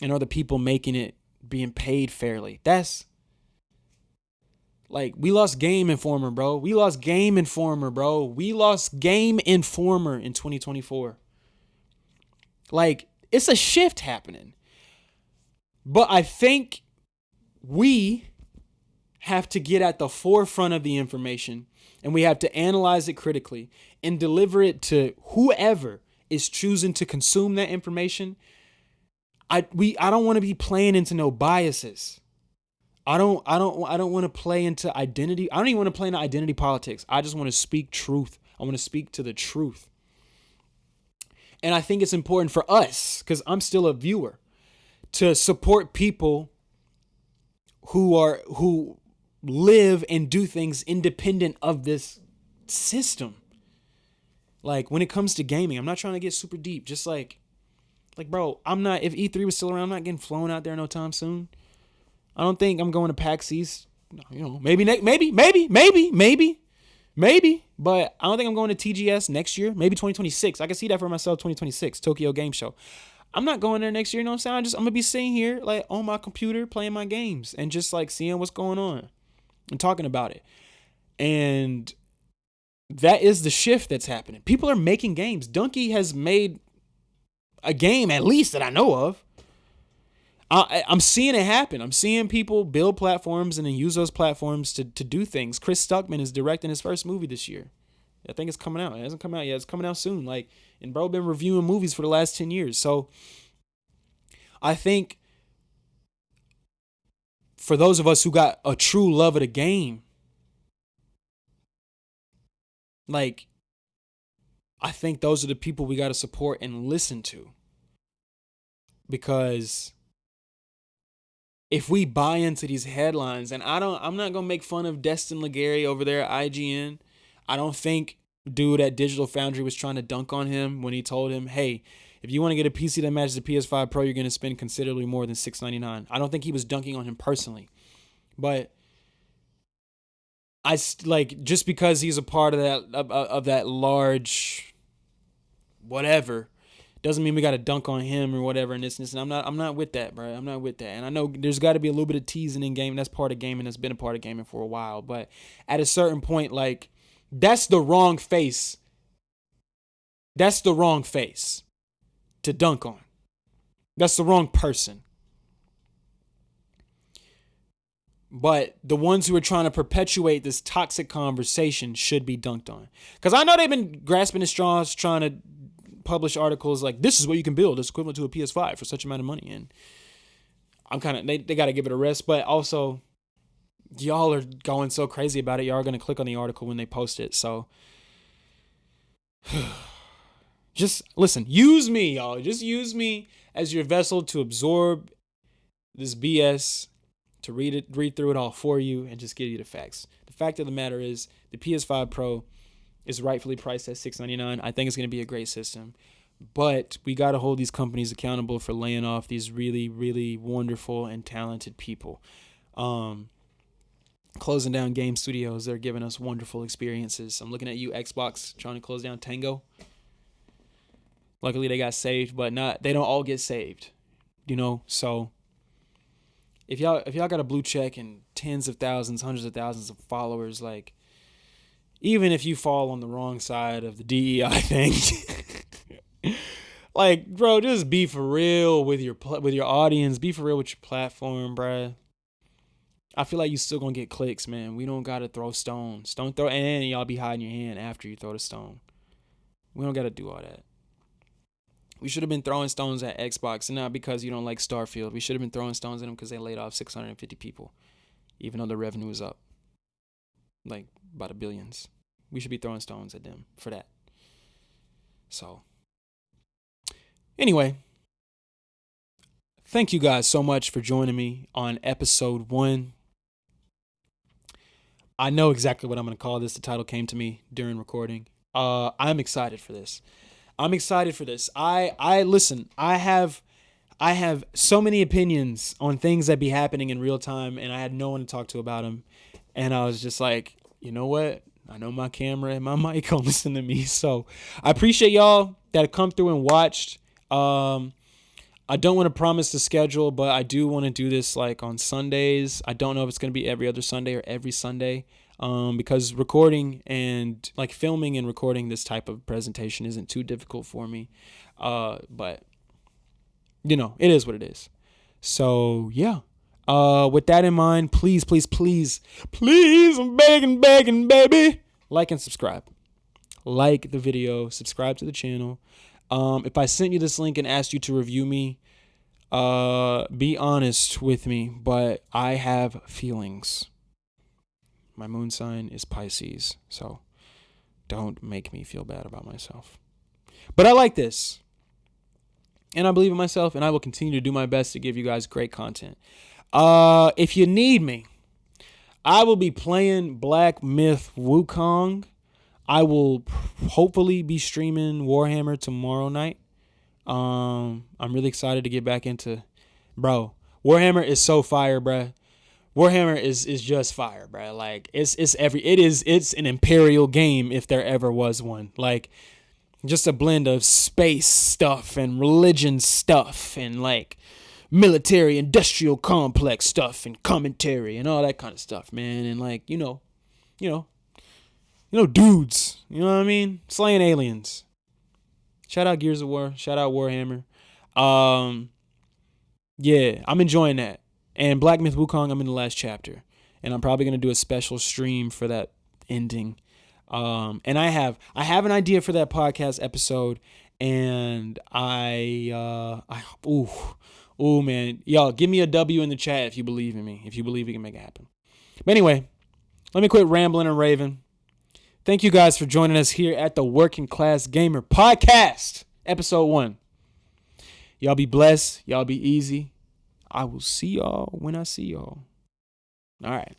And are the people making it being paid fairly? That's like, we lost Game Informer, bro. We lost Game Informer in 2024. Like, it's a shift happening. But I think we have to get at the forefront of the information, and we have to analyze it critically and deliver it to whoever is choosing to consume that information. I don't want to be playing into no biases. I don't want to play into identity. I don't even want to play into identity politics. I just want to speak truth. I want to speak to the truth. And I think it's important for us, because I'm still a viewer, to support people who live and do things independent of this system. Like, when it comes to gaming, I'm not trying to get super deep. Just like, bro, if E3 was still around, I'm not getting flown out there no time soon. I don't think I'm going to PAX East. Maybe, but I don't think I'm going to TGS next year. Maybe 2026. I can see that for myself. 2026 Tokyo Game Show. I'm not going there next year. You know what I'm saying? I'm gonna be sitting here like on my computer playing my games and just like seeing what's going on and talking about it. And that is the shift that's happening. People are making games. Donkey has made a game, at least that I know of. I'm seeing it happen. I'm seeing people build platforms and then use those platforms to do things. Chris Stuckman is directing his first movie this year. I think it's coming out. It hasn't come out yet. It's coming out soon. And bro been reviewing movies for the last 10 years. So I think for those of us who got a true love of the game, I think those are the people we got to support and listen to. Because if we buy into these headlines, and I'm not gonna make fun of Destin Legary over there at IGN. I don't think dude at Digital Foundry was trying to dunk on him when he told him, hey, if you want to get a PC that matches the PS5 Pro, you're gonna spend considerably more than $699. I don't think he was dunking on him personally, but just because he's a part of that large whatever doesn't mean we got to dunk on him or whatever and this and this. And I'm not with that, bro. I'm not with that. And I know there's got to be a little bit of teasing in game. That's part of gaming. That's been a part of gaming for a while. But at a certain point, that's the wrong face. That's the wrong face to dunk on. That's the wrong person. But the ones who are trying to perpetuate this toxic conversation should be dunked on. Because I know they've been grasping at straws trying to publish articles like, this is what you can build. It's equivalent to a PS5 for such amount of money. And I'm they got to give it a rest. But also, y'all are going so crazy about it. Y'all are going to click on the article when they post it. So just listen, use me, y'all. Just use me as your vessel to absorb this BS, to read through it all for you and just give you the facts. The fact of the matter is the PS5 Pro is rightfully priced at $699. I think it's going to be a great system. But we got to hold these companies accountable for laying off these really, really wonderful and talented people. Closing down game studios. They're giving us wonderful experiences. I'm looking at you, Xbox, trying to close down Tango. Luckily, they got saved, but they don't all get saved. So if y'all got a blue check and tens of thousands, hundreds of thousands of followers, even if you fall on the wrong side of the DEI thing, bro, just be for real with your audience. Be for real with your platform, bro. I feel like you still gonna get clicks, man. We don't gotta throw stones. Don't throw, and y'all be hiding your hand after you throw the stone. We don't gotta do all that. We should have been throwing stones at Xbox, and not because you don't like Starfield. We should have been throwing stones at them because they laid off 650 people, even though the revenue is up, like by the billions. We should be throwing stones at them for that. So, anyway, thank you guys so much for joining me on episode 1. I know exactly what I'm going to call this. The title came to me during recording. I'm excited for this. I listen. I have so many opinions on things that be happening in real time, and I had no one to talk to about them. And I was just like, you know what? I know my camera and my mic don't listen to me. So I appreciate y'all that have come through and watched. I don't want to promise the schedule, but I do want to do this like on Sundays. I don't know if it's going to be every other Sunday or every Sunday, because recording and like filming and recording this type of presentation isn't too difficult for me. But you know, it is what it is. So yeah. With that in mind, please, I'm begging, baby, like and subscribe. Like the video, subscribe to the channel. If I sent you this link and asked you to review me, be honest with me, but I have feelings. My moon sign is Pisces, so don't make me feel bad about myself. But I like this, and I believe in myself, and I will continue to do my best to give you guys great content. If you need me, I will be playing Black Myth Wukong. I will hopefully be streaming Warhammer tomorrow night. I'm really excited to get back into, bro. Warhammer is so fire, bro. Warhammer is just fire, bro. Like it's an imperial game if there ever was one. Like just a blend of space stuff and religion stuff and like military industrial complex stuff and commentary and all that kind of stuff, man. And like, you know, dudes, you know what I mean? Slaying aliens. Shout out Gears of War. Shout out Warhammer. Yeah, I'm enjoying that. And Black Myth Wukong, I'm in the last chapter. And I'm probably going to do a special stream for that ending. And I have an idea for that podcast episode. And man. Y'all, give me a W in the chat if you believe in me. If you believe we can make it happen. But anyway, let me quit rambling and raving. Thank you guys for joining us here at the Working Class Gamer Podcast, episode 1. Y'all be blessed. Y'all be easy. I will see y'all when I see y'all. All right.